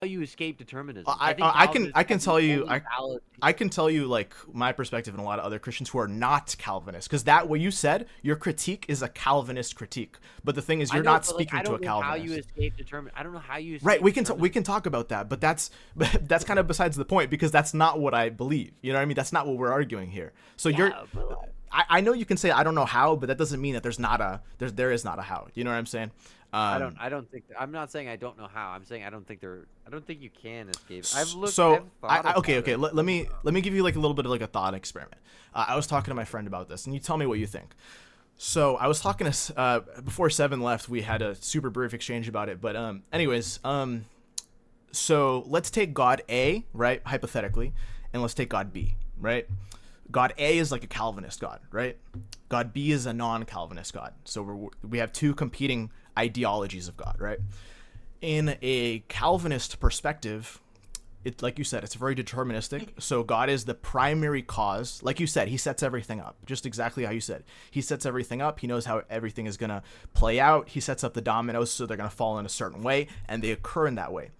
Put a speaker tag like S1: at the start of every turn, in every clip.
S1: how you escape determinism. I
S2: I
S1: think
S2: I can
S1: Calvinists
S2: I can
S1: have the
S2: tell you
S1: only valid.
S2: I can tell you like my perspective and a lot of other Christians who are not Calvinists, because that what you said, your critique is a Calvinist critique. But the thing is,
S1: I
S2: you're
S1: know,
S2: not
S1: but like
S2: speaking
S1: I
S2: to a
S1: don't know how you
S2: Calvinist.
S1: escape determin. I don't know how you
S2: Right,
S1: escape
S2: we
S1: determinism.
S2: can talk about that, but that's that's kind of besides the point because that's not what I believe. You know what I mean? That's not what we're arguing here. So you're
S1: Yeah, but like,
S2: I know you can say I don't know how, but that doesn't mean that there is not a how. You know what I'm saying? Um,
S1: I don't think I'm not saying I don't know how. I'm saying I don't think you can escape. I've looked.
S2: so
S1: I've thought
S2: okay,
S1: about
S2: okay.
S1: it.
S2: Let me give you like a little bit of like a thought experiment. I was talking to my friend about this, and you tell me what you think. So I was talking to before Seven left. We had a super brief exchange about it, but anyways, so let's take God A, right, hypothetically, and let's take God B, right? God A is like a Calvinist God, right? God B is a non-Calvinist God. So we have two competing ideologies of God, right? In a Calvinist perspective, it like you said, it's very deterministic. So God is the primary cause. Like you said, he sets everything up. Just exactly how you said. He sets everything up. He knows how everything is going to play out. He sets up the dominoes so they're going to fall in a certain way and they occur in that way.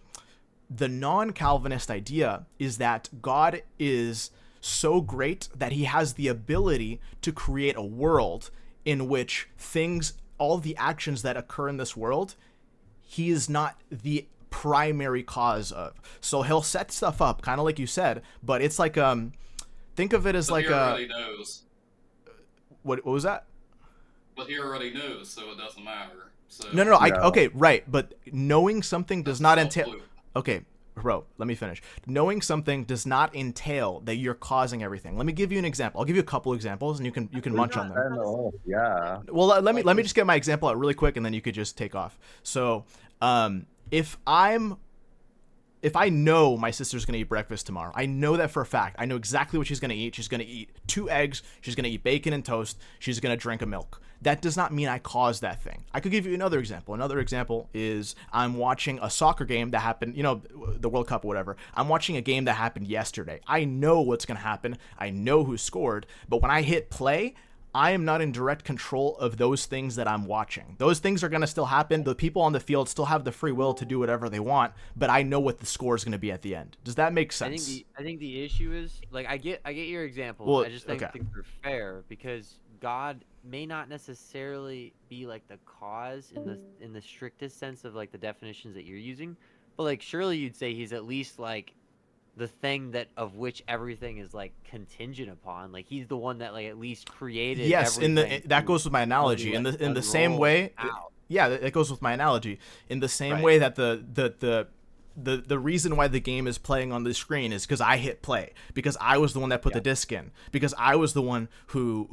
S2: The non-Calvinist idea is that God is so great that he has the ability to create a world in which things all the actions that occur in this world he is not the primary cause of. So he'll set stuff up, kind of like you said, but it's like think of it as
S3: But he
S2: like a
S3: already knows.
S2: what was that?
S3: But he already knows, so it doesn't matter. So
S2: No. I
S4: Yeah.
S2: okay, right, but knowing something does
S3: that's a
S2: not
S3: self
S2: entail.
S3: loop.
S2: Okay, bro, let me finish. Knowing something does not entail that you're causing everything. Let me give you an example. I'll give you a couple examples, and you can
S1: I'm
S2: munch
S1: not.
S2: on them.
S1: I'm
S4: And
S1: not
S4: oh, yeah.
S2: Well,
S1: like
S2: let me
S1: this.
S2: just get my example out really quick, and then you could just take off. So, if if I know my sister's gonna eat breakfast tomorrow, I know that for a fact. I know exactly what she's gonna eat. She's gonna eat 2 eggs. She's gonna eat bacon and toast. She's gonna drink a milk. That does not mean I caused that thing. I could give you another example. Another example is I'm watching a soccer game that happened, the World Cup or whatever. I'm watching a game that happened yesterday. I know what's gonna happen. I know who scored. But when I hit play, I am not in direct control of those things that I'm watching. Those things are going to still happen. The people on the field still have the free will to do whatever they want, but I know what the score is going to be at the end. Does that make sense?
S1: I think the issue is like I get your examples.
S2: Well,
S1: I just
S2: okay.
S1: think they're fair because God may not necessarily be like the cause in the strictest sense of like the definitions that you're using, but like surely you'd say he's at least like the thing that of which everything is like contingent upon. Like he's the one that like at least created
S2: Yes, in the
S1: everything
S2: that goes with my
S1: to
S2: analogy.
S1: like
S2: In the same
S1: unroll
S2: way,
S1: out.
S2: yeah, that goes with my analogy. In the same
S1: Right.
S2: way that the reason why the game is playing on the screen is because I hit play, because I was the one that put the
S1: Yeah.
S2: disc in, because I was the one who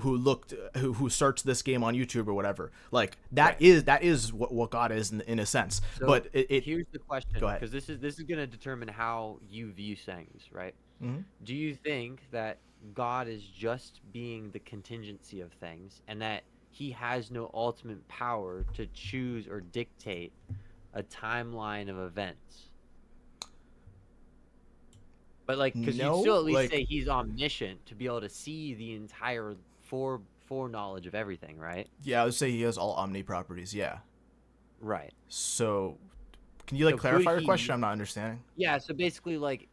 S2: searched this game on YouTube or whatever. Like
S1: Right.
S2: that is what God is in a sense.
S1: So
S2: But it
S1: here's the question,
S2: go ahead.
S1: because this is going to determine how you view things, right?
S2: Hmm.
S1: Do you think that God is just being the contingency of things and that he has no ultimate power to choose or dictate a timeline of events? But like, because you'd still
S2: No,
S1: at least
S2: like
S1: say he's omniscient to be able to see the entire foreknowledge of everything, right?
S2: yeah, I would say he has all omni properties. Yeah.
S1: Right.
S2: So can you like
S1: So could
S2: clarify your question?
S1: he
S2: I'm not understanding.
S1: Yeah, so basically, like,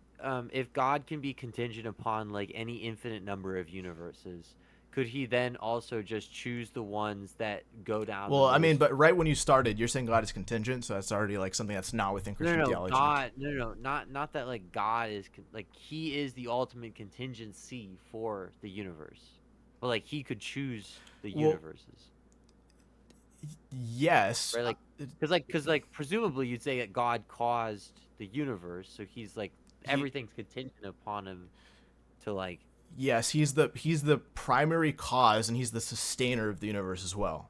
S1: if God can be contingent upon like any infinite number of universes, could he then also just choose the ones that go down the
S2: Well, I mean,
S1: most?
S2: but right when you started, you're saying God is contingent, so that's already like something that's not within
S1: No,
S2: Christian
S1: no, no,
S2: theology.
S1: God, no, not that like God is like he is the ultimate contingency for the universe, but like he could choose the
S2: Well,
S1: universes,
S2: yes.
S1: right? Like, because like presumably you'd say that God caused the universe, so he's like
S2: He
S1: everything's contingent upon him to like.
S2: yes, he's the primary cause and he's the sustainer of the universe as well.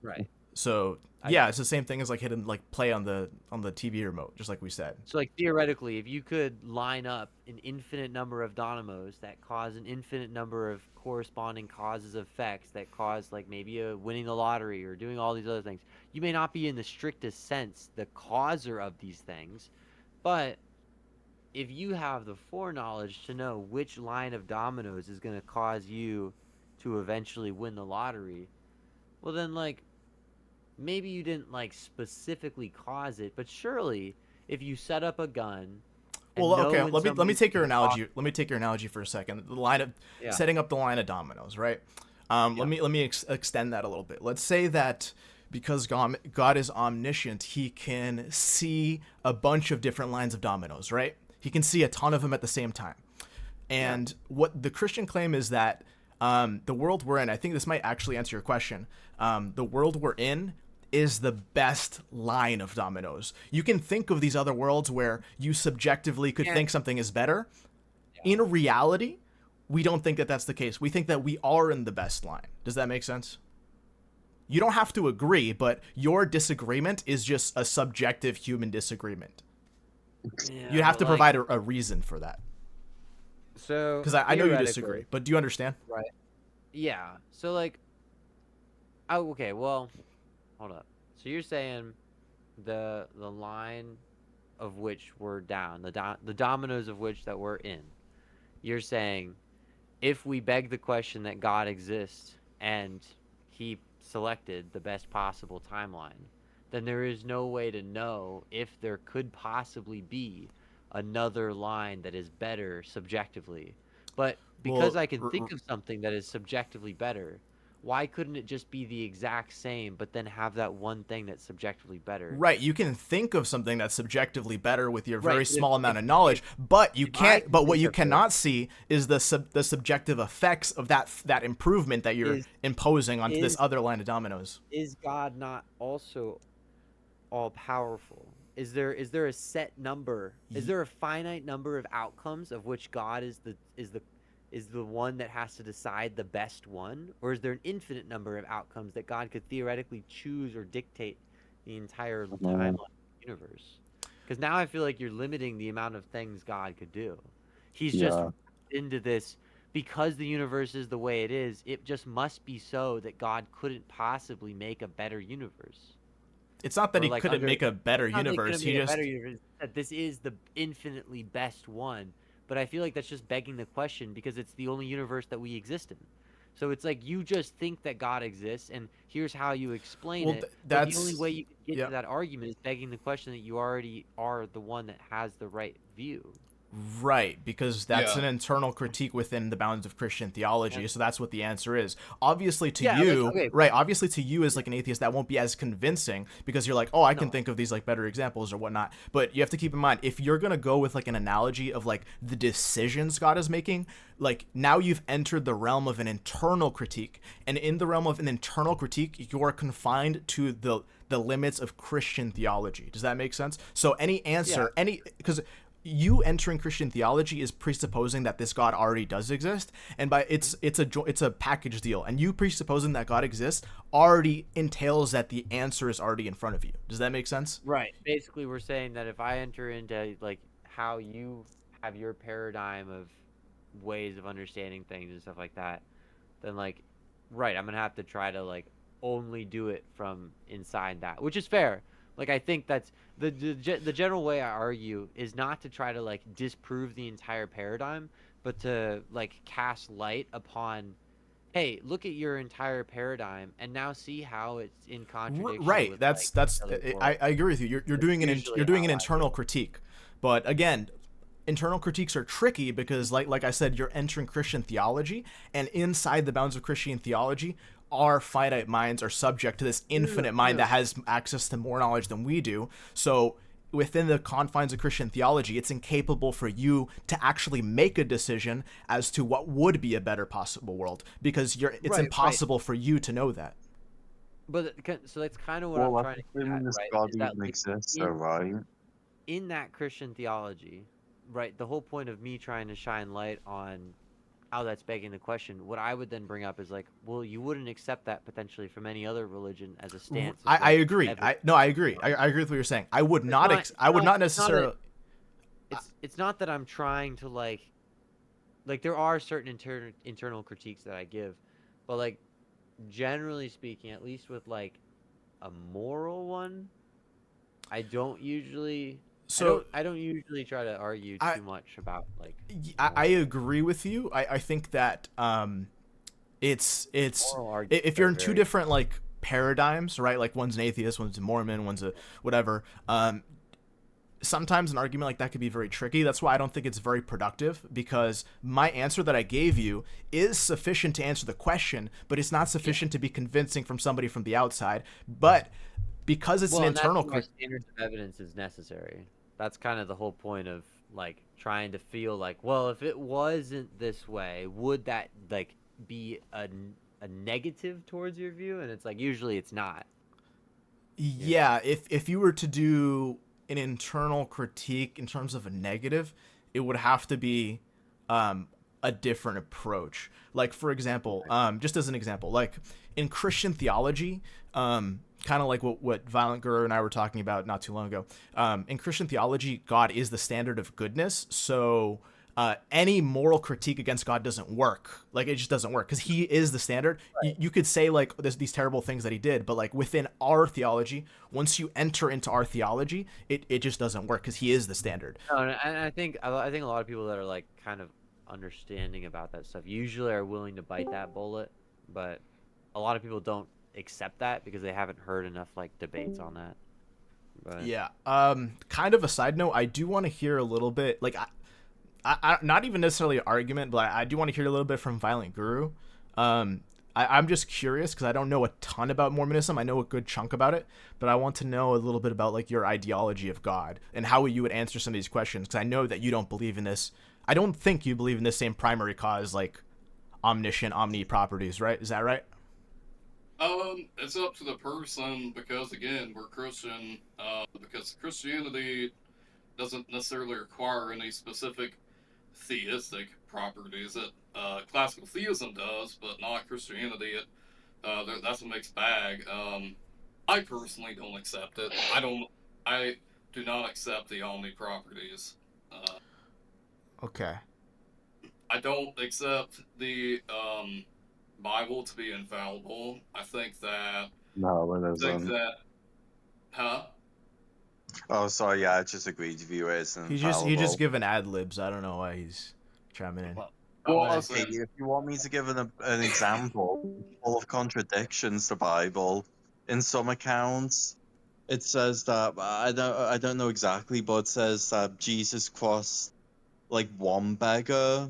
S1: Right.
S2: So
S1: I
S2: yeah, it's the same thing as like hitting like play on the TV remote, just like we said.
S1: So, like theoretically, if you could line up an infinite number of dynamos that cause an infinite number of corresponding causes of effects that cause, like maybe a winning the lottery or doing all these other things, you may not be in the strictest sense the causer of these things, but if you have the foreknowledge to know which line of dominoes is going to cause you to eventually win the lottery, well then like maybe you didn't like specifically cause it, but surely if you set up a gun and
S2: Well,
S1: know
S2: okay.
S1: when
S2: Let me
S1: somebody's
S2: take your
S1: gonna talk,
S2: analogy. Let me take your analogy for a second. The line of
S1: yeah,
S2: setting up the line of dominoes, right?
S1: yeah,
S2: Let me extend that a little bit. Let's say that because God is omniscient, he can see a bunch of different lines of dominoes, right? He can see a ton of them at the same time.
S1: yeah,
S2: And what the Christian claim is that the world we're in, I think this might actually answer your question. The world we're in is the best line of dominoes. You can think of these other worlds where you subjectively could
S1: yeah,
S2: think something is better.
S1: yeah.
S2: In reality, we don't think that that's the case. We think that we are in the best line. Does that make sense? You don't have to agree, but your disagreement is just a subjective human disagreement.
S1: Yeah,
S2: You'd have
S1: but
S2: to provide a reason for that.
S1: so
S2: Because I know you
S1: theoretically,
S2: disagree, but do you understand?
S1: right? Yeah. So like, oh, okay. Well, hold up. So you're saying the line of which we're down, the dominoes of which that we're in. You're saying if we beg the question that God exists and he selected the best possible timeline, then there is no way to know if there could possibly be another line that is better subjectively. But because
S2: Well,
S1: I can think of something that is subjectively better, why couldn't it just be the exact same, but then have that one thing that's subjectively better?
S2: right, you can think of something that's subjectively better with your
S1: Right,
S2: very
S1: but if
S2: small amount
S1: if
S2: of
S1: if
S2: knowledge, but you
S1: if I
S2: can't.
S1: can
S2: But what
S1: think
S2: you
S1: of it,
S2: cannot see is the subjective effects of that improvement that you're
S1: is
S2: imposing onto this
S1: is
S2: other line of dominoes.
S1: is God not also all powerful? Is there a set number? Is there a finite number of outcomes of which God is the one that has to decide the best one, or is there an infinite number of outcomes that God could theoretically choose or dictate the entire timeline of the universe? Because now I feel like you're limiting the amount of things God could do. He's just
S4: Yeah.
S1: into this because the universe is the way it is. It just must be so that God couldn't possibly make a better universe.
S2: It's not that
S1: Or
S2: he
S1: like
S2: couldn't
S1: under
S2: make a better
S1: it's not like gonna
S2: universe. He
S1: make a better
S2: just
S1: universe, that this is the infinitely best one, but I feel like that's just begging the question because it's the only universe that we exist in. So it's like you just think that God exists and here's how you explain
S2: well,
S1: it, but the only
S2: that's
S1: way you can get
S2: yeah.
S1: to that argument is begging the question that you already are the one that has the right view.
S2: Right, because that's
S3: Yeah.
S2: an internal critique within the bounds of Christian theology.
S1: And
S2: So that's what the answer is. Obviously, to
S1: yeah, like
S2: you,
S1: okay,
S2: right? Obviously, to you as
S1: yeah,
S2: like an atheist, that won't be as convincing because you're like, oh, I can
S1: no.
S2: think of these like better examples or whatnot. But you have to keep in mind if you're gonna go with like an analogy of like the decisions God is making, like now you've entered the realm of an internal critique, and in the realm of an internal critique, you are confined to the limits of Christian theology. Does that make sense? So any
S1: Yeah.
S2: answer, any because you entering Christian theology is presupposing that this God already does exist, and by it's a package deal, and you presupposing that God exists already entails that the answer is already in front of you. Does that make sense?
S1: Right. Basically, we're saying that if I enter into like how you have your paradigm of ways of understanding things and stuff like that, then like, right, I'm gonna have to try to like only do it from inside that, which is fair. Like I think that's the general way I argue is not to try to like disprove the entire paradigm, but to like cast light upon, hey, look at your entire paradigm and now see how it's in contradiction
S2: Right.
S1: with like
S2: That's
S1: the other world.
S2: I agree with you. You're
S1: That's
S2: doing
S1: usually
S2: you're doing
S1: how
S2: an
S1: I do
S2: internal
S1: it.
S2: critique, but again, internal critiques are tricky because like I said, you're entering Christian theology, and inside the bounds of Christian theology, our finite minds are subject to this
S1: No, no, no,
S2: infinite mind
S1: no.
S2: that has access to more knowledge than we do. So within the confines of Christian theology, it's incapable for you to actually make a decision as to what would be a better possible world because it's
S1: Right, right.
S2: impossible for you to know that.
S1: But so that's kind of what I'm
S4: Well,
S1: trying to get at,
S4: assuming this
S1: right?
S4: God
S1: Is that
S4: even
S1: like
S4: exists, though,
S1: in
S4: right?
S1: in that Christian theology, right? The whole point of me trying to shine light on how that's begging the question, what I would then bring up is like, well, you wouldn't accept that potentially from any other religion as a stance of
S2: I
S1: like
S2: agree.
S1: evidence.
S2: I agree. I agree with what you're saying. I would
S1: It's
S2: not.
S1: not.
S2: I
S1: It's
S2: would
S1: not.
S2: not
S1: It's not a.
S2: necessarily.
S1: It's not that I'm trying to like there are certain internal critiques that I give, but like generally speaking, at least with like a moral one, I don't usually
S2: So
S1: I don't usually try to argue
S2: I
S1: too much about like
S2: I
S1: moral.
S2: agree with you. I think that it's
S1: Moral arguments
S2: if you're
S1: are
S2: in two
S1: very
S2: different like paradigms, right? Like one's an atheist, one's a Mormon, one's a whatever. sometimes an argument like that could be very tricky. That's why I don't think it's very productive, because my answer that I gave you is sufficient to answer the question, but it's not sufficient to be convincing from somebody from the outside. But because it's an
S1: and
S2: internal
S1: that's why standards of evidence is necessary. That's kind of the whole point of like trying to feel like, well, if it wasn't this way, would that like be a negative towards your view? And it's like usually it's not.
S2: Yeah, if you were to do an internal critique in terms of a negative, it would have to be a different approach. Like, for example, just as an example, like in Christian theology, kind of like what Violent Guru and I were talking about not too long ago. In Christian theology, God is the standard of goodness. So any moral critique against God doesn't work. Like, it just doesn't work because he is the standard. Right. You could say like there's these terrible things that he did, but like within our theology, once you enter into our theology, it just doesn't work because he is the standard.
S1: No, and I think a lot of people that are like kind of understanding about that stuff usually are willing to bite that bullet, but a lot of people don't accept that because they haven't heard enough like debates on that. But
S2: yeah, kind of a side note, I do want to hear a little bit, like I not even necessarily an argument, but I do want to hear a little bit from Violent Guru. I'm just curious because I don't know a ton about Mormonism. I know a good chunk about it, but I want to know a little bit about like your ideology of God and how you would answer some of these questions, because I know that you don't believe in this. I don't think you believe in the same primary cause, like omniscient, omni properties, right? Is that right?
S3: It's up to the person, because again, we're Christian, because Christianity doesn't necessarily require any specific theistic properties. Classical theism does, but not Christianity. That's a mixed bag. I personally don't accept it. I do not accept the omni properties.
S2: Okay.
S3: I don't accept the Bible to be infallible. I think that.
S4: No, it isn't.
S3: Huh?
S4: Oh, sorry. Yeah, I just agreed with you. It's infallible.
S2: He just giving ad libs. I don't know why he's chiming in.
S4: Well, okay. If you want me to give an example full of contradictions, the Bible, in some accounts, it says that I don't know exactly, but it says that Jesus crossed like one beggar.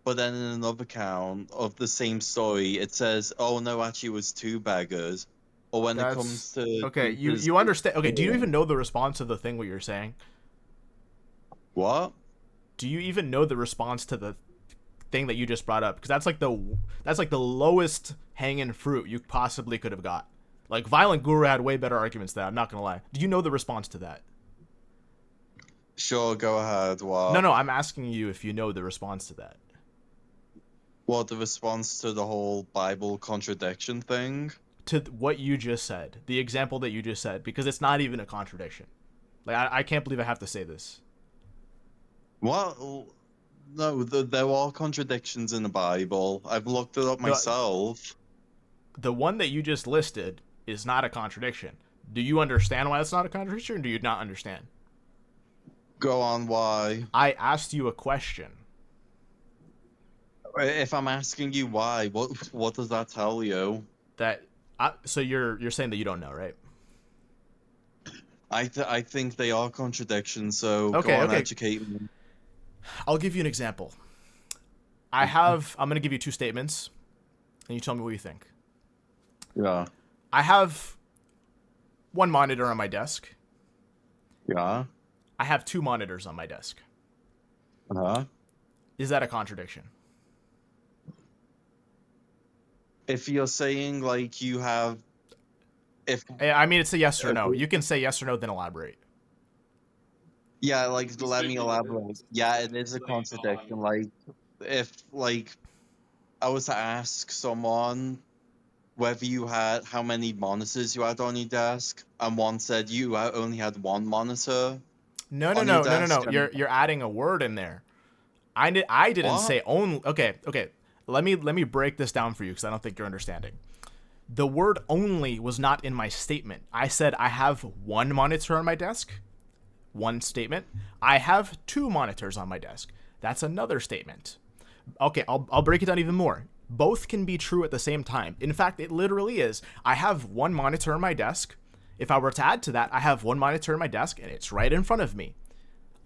S4: But then in another account of the same story, it says, "Oh no, actually, it was two beggars." Or when it comes to
S2: okay, you understand? Okay, do you even know the response to the thing what you're saying?
S4: What?
S2: Do you even know the response to the thing that you just brought up? Because that's like the lowest hanging fruit you possibly could have got. Like Violent Guru had way better arguments than that. I'm not gonna lie. Do you know the response to that?
S4: Sure, go ahead. What?
S2: No, I'm asking you if you know the response to that.
S4: What, the response to the whole Bible contradiction thing?
S2: To what you just said, the example that you just said, because it's not even a contradiction. Like I can't believe I have to say this.
S4: Well, no, there are contradictions in the Bible. I've looked it up myself.
S2: The one that you just listed is not a contradiction. Do you understand why it's not a contradiction, or do you not understand?
S4: Go on, why?
S2: I asked you a question.
S4: If I'm asking you why, what does that tell you?
S2: So you're saying that you don't know, right?
S4: I think they are contradictions, so go on, educate me.
S2: I'll give you an example. I'm going to give you two statements, and you tell me what you think.
S4: Yeah.
S2: I have one monitor on my desk.
S4: Yeah.
S2: I have two monitors on my desk.
S4: Uh-huh.
S2: Is that a contradiction?
S4: If you're saying, like, you have...
S2: I mean, it's a yes or no. You can say yes or no, then elaborate.
S4: Yeah, like, let me elaborate. Yeah, it is a contradiction. Like, if, like, I was to ask someone whether you had... how many monitors you had on your desk, and one said you only had one monitor...
S2: No. You're adding a word in there. I didn't say only. Okay. Let me break this down for you because I don't think you're understanding. The word only was not in my statement. I said I have one monitor on my desk. One statement. I have two monitors on my desk. That's another statement. Okay, I'll break it down even more. Both can be true at the same time. In fact, it literally is. I have one monitor on my desk, If I were to add to that, I have one monitor in my desk and it's right in front of me.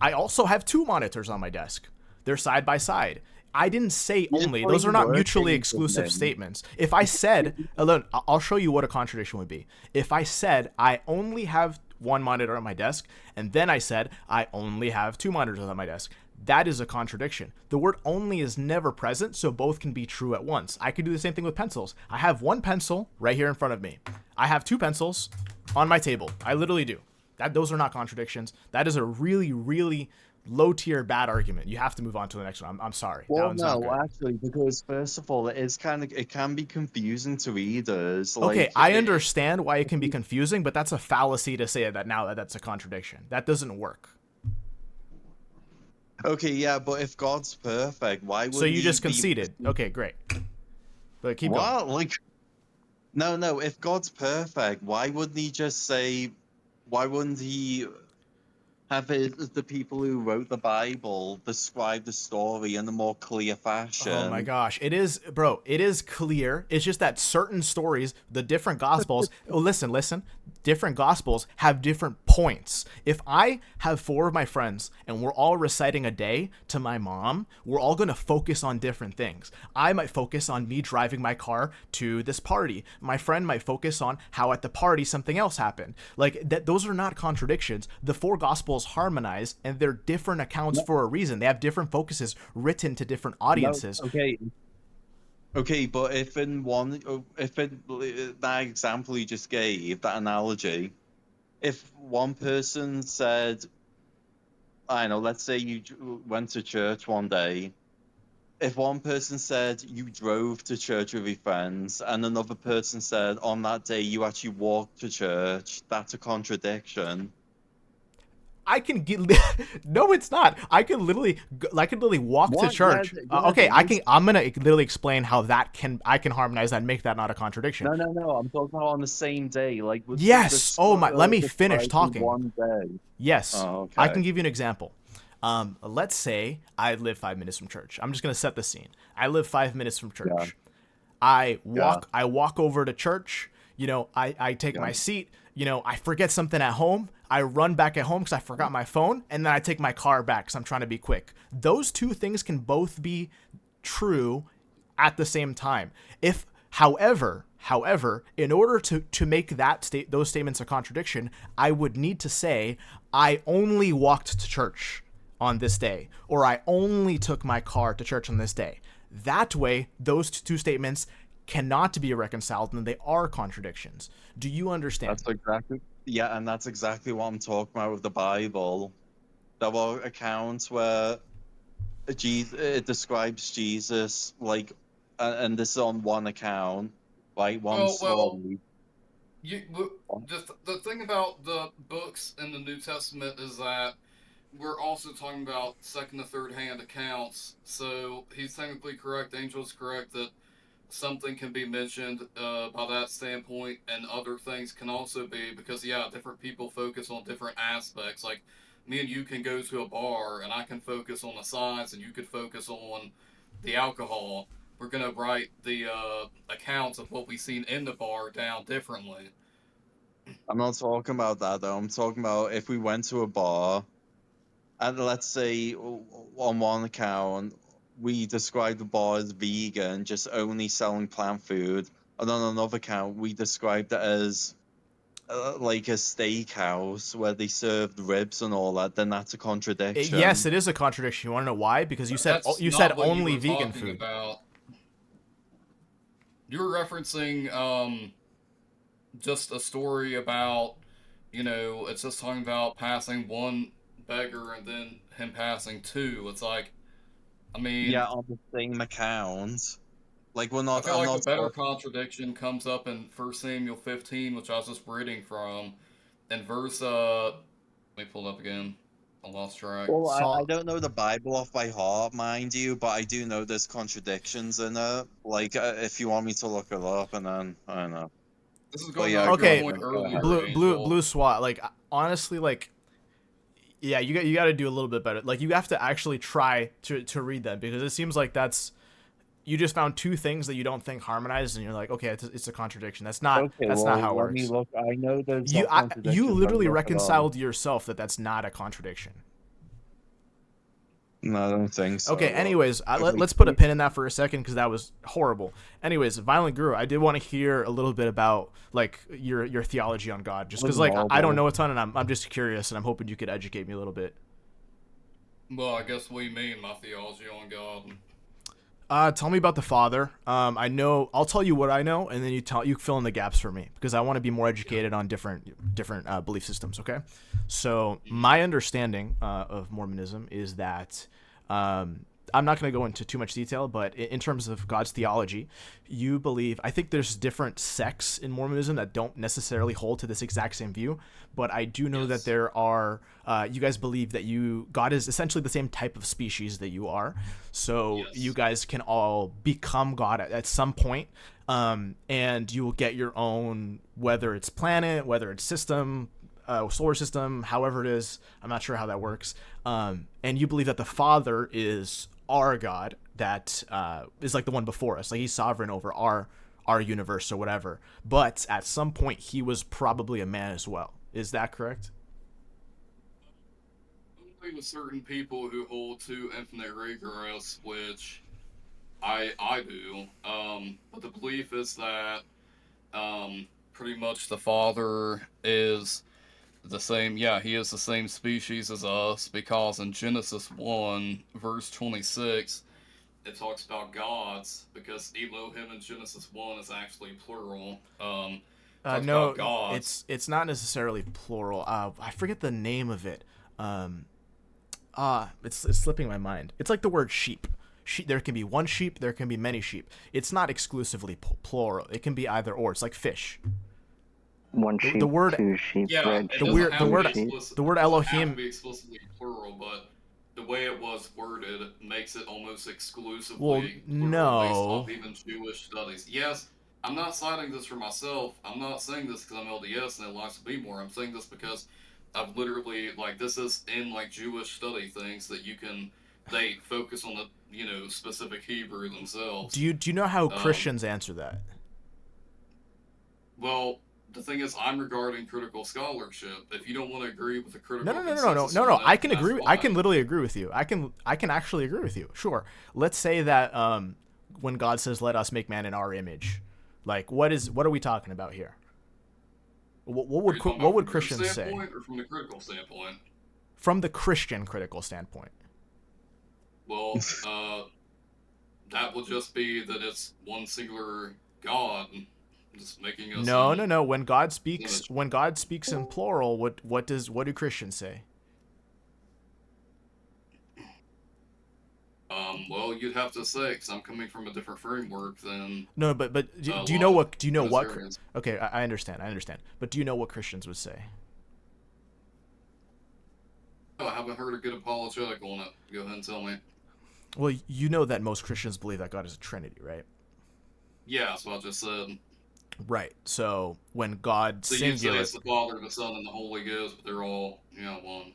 S2: I also have two monitors on my desk. They're side by side. I didn't say only. Those are not mutually exclusive statements. If I said, alone, I'll show you what a contradiction would be. If I said I only have one monitor on my desk, and then I said I only have two monitors on my desk, that is a contradiction. The word only is never present, so both can be true at once. I could do the same thing with pencils. I have one pencil right here in front of me. I have two pencils on my table. I literally do. Those are not contradictions. That is a really, really low tier bad argument. You have to move on to the next one. I'm sorry. That
S4: Well,
S2: one's not
S4: no,
S2: good.
S4: actually, because first of all, it can be confusing to readers.
S2: Okay,
S4: Like,
S2: I understand why it can be confusing, but that's a fallacy to say that now that's a contradiction. That doesn't work.
S4: okay, yeah, but if God's perfect, why would
S2: So you
S4: he
S2: just
S4: be-
S2: conceded. Okay, great. But keep going.
S4: What? Like, no. If God's perfect, why wouldn't he just say? Why wouldn't he have the people who wrote the Bible describe the story in a more clear fashion?
S2: Oh my gosh. It is, bro, it is clear. It's just that certain stories, the different gospels, listen, different gospels have different points. If I have four of my friends and we're all reciting a day to my mom, we're all going to focus on different things. I might focus on me driving my car to this party. My friend might focus on how at the party something else happened. Like that, those are not contradictions. The four gospels harmonize and they're different accounts for a reason. They have different focuses written to different audiences.
S4: Okay, but if in that example you just gave, that analogy, if one person said, I don't know, let's say you went to church one day, if one person said you drove to church with your friends, and another person said on that day you actually walked to church, that's a contradiction.
S2: I can get no, it's not. I can literally walk to
S4: What?
S2: church.
S4: Yeah,
S2: Okay,
S4: it is.
S2: I'm gonna literally explain how I can harmonize that and make that not a contradiction.
S4: No. I'm talking about on the same day, like with
S2: Yes. Oh my. Let me finish
S4: describing
S2: talking.
S4: one day.
S2: Yes.
S4: Oh,
S2: I
S4: okay.
S2: can give you an example. Let's say I live 5 minutes from church. I'm just gonna set the scene. I live 5 minutes from church.
S4: Yeah.
S2: I walk over to church. You know, I take
S4: Yeah.
S2: my seat. You know, I forget something at home. I run back at home because I forgot my phone, and then I take my car back because I'm trying to be quick. Those two things can both be true at the same time. If, however, in order to make those statements a contradiction, I would need to say I only walked to church on this day, or I only took my car to church on this day. That way, those two statements cannot be reconciled and they are contradictions. Do you understand?
S4: And that's exactly what I'm talking about with the Bible. There are accounts where it describes Jesus like, and this is on one account, like one story.
S3: The thing about the books in the New Testament is that we're also talking about second to third hand accounts. So he's technically correct. Angel's correct that something can be mentioned by that standpoint, and other things can also be because different people focus on different aspects. Like me and you can go to a bar, and I can focus on the signs, and you could focus on the alcohol. We're gonna write the accounts of what we've seen in the bar down differently.
S4: I'm not talking about that though. I'm talking about if we went to a bar, and let's say on one account we describe the bar as vegan, just only selling plant food, and on another account we described it as like a steakhouse where they served ribs and all that, then that's a contradiction.
S2: Yes, it is a contradiction. You want to know why? Because you said
S3: That's
S2: you
S3: not
S2: said
S3: what you
S2: only
S3: were
S2: vegan
S3: talking
S2: food.
S3: about. You were referencing just a story about, it's just talking about passing one beggar and then him passing two. It's like, I mean,
S4: Yeah, on the same account. Like we're
S3: I
S4: not.
S3: feel
S4: I'm
S3: like
S4: not.
S3: a better contradiction comes up in 1 Samuel 15, which I was just reading from, in verse, let me pull it up again. I lost track.
S4: Well, I don't know the Bible off by heart, mind you, but I do know there's contradictions in it. Like, if you want me to look it up, and then I don't know.
S3: This is
S4: But
S3: going
S4: yeah,
S3: off your
S2: Okay,
S3: point earlier,
S2: blue
S3: Angel.
S2: SWAT. Like honestly, like yeah, you got to do a little bit better. Like you have to actually try to read them because it seems like that's You just found two things that you don't think harmonize, and you're like, okay, it's a contradiction. That's not
S5: Okay,
S2: that's
S5: well,
S2: not how it
S5: let me
S2: works.
S5: look. I know there's
S2: You
S5: not
S2: you
S5: contradictions. Let me
S2: literally
S5: look it up.
S2: reconciled yourself that that's not a contradiction.
S4: No, I don't think so.
S2: Okay,
S4: but-
S2: anyways,
S5: Okay,
S2: let's put a pin in that for a second because that was horrible. Anyways, Violent Guru, I did want to hear a little bit about like your theology on God, just because like I don't know a ton, and I'm just curious, and I'm hoping you could educate me a little bit.
S3: Well, I guess we mean my theology on God.
S2: Tell me about the Father. I know. I'll tell you what I know, and then you fill in the gaps for me because I want to be more educated on different belief systems. Okay, so my understanding of Mormonism is that I'm not going to go into too much detail, but in terms of God's theology, you believe. I think there's different sects in Mormonism that don't necessarily hold to this exact same view, but I do know that there are. You guys believe that God is essentially the same type of species that you are, so you guys can all become God at some point, and you will get your own, whether it's planet, whether it's system, solar system, however it is. I'm not sure how that works. And you believe that the Father is our God, that is like the one before us, like he's sovereign over our universe or whatever. But at some point, he was probably a man as well. Is that correct?
S3: Only with certain people who hold to infinite regress, which I do. But the belief is that pretty much the Father is the same. Yeah, he is the same species as us because in Genesis 1, verse 26, it talks about gods because Elohim in Genesis 1 is actually plural. Talks
S2: No,
S3: about gods.
S2: it's not necessarily plural. I forget the name of it. It's slipping my mind. It's like the word sheep. There can be one sheep. There can be many sheep. It's not exclusively plural. It can be either or. It's like fish.
S6: One sheep,
S2: the word-
S6: two sheep,
S3: Yeah,
S6: red
S3: it
S6: sheep,
S3: doesn't have
S2: the
S3: to be
S2: word
S3: explicit-
S2: the word
S3: it doesn't
S2: Elohim-
S3: have to be explicitly plural, but the way it was worded makes it almost exclusively
S2: Well,
S3: plural
S2: no.
S3: based off even Jewish studies. Yes, I'm not citing this for myself. I'm not saying this because I'm LDS and it likes to be more. I'm saying this because I've literally, like, this is in, like, Jewish study things that they focus on the, specific Hebrew themselves.
S2: Do you know how Christians answer that?
S3: Well, the thing is, I'm regarding critical scholarship. If you don't want to agree with the critical
S2: No.
S3: consensus on it,
S2: I can
S3: that's
S2: agree. I can
S3: fine.
S2: literally agree with you. I can actually agree with you. Sure. Let's say that when God says, "Let us make man in our image," like what are we talking about here? What
S3: Are you talking
S2: what
S3: about
S2: would
S3: from your
S2: Christians say
S3: standpoint or from the critical standpoint?
S2: from the Christian critical standpoint?
S3: Well, that will just be that it's one singular God, just making us.
S2: No. When God speaks,
S3: image.
S2: in plural, what do Christians say?
S3: Well, you'd have to say, because I'm coming from a different framework than.
S2: No, but do you know what? Okay, I understand. But do you know what Christians would say?
S3: Oh, I haven't heard a good apologetic on it. Go ahead and tell me.
S2: Well, you know that most Christians believe that God is a Trinity, right?
S3: Yeah, that's what I just said.
S2: Right. So when God
S3: So you'd say
S2: singular,
S3: it's the Father, the Son, and the Holy Ghost, but they're all, one.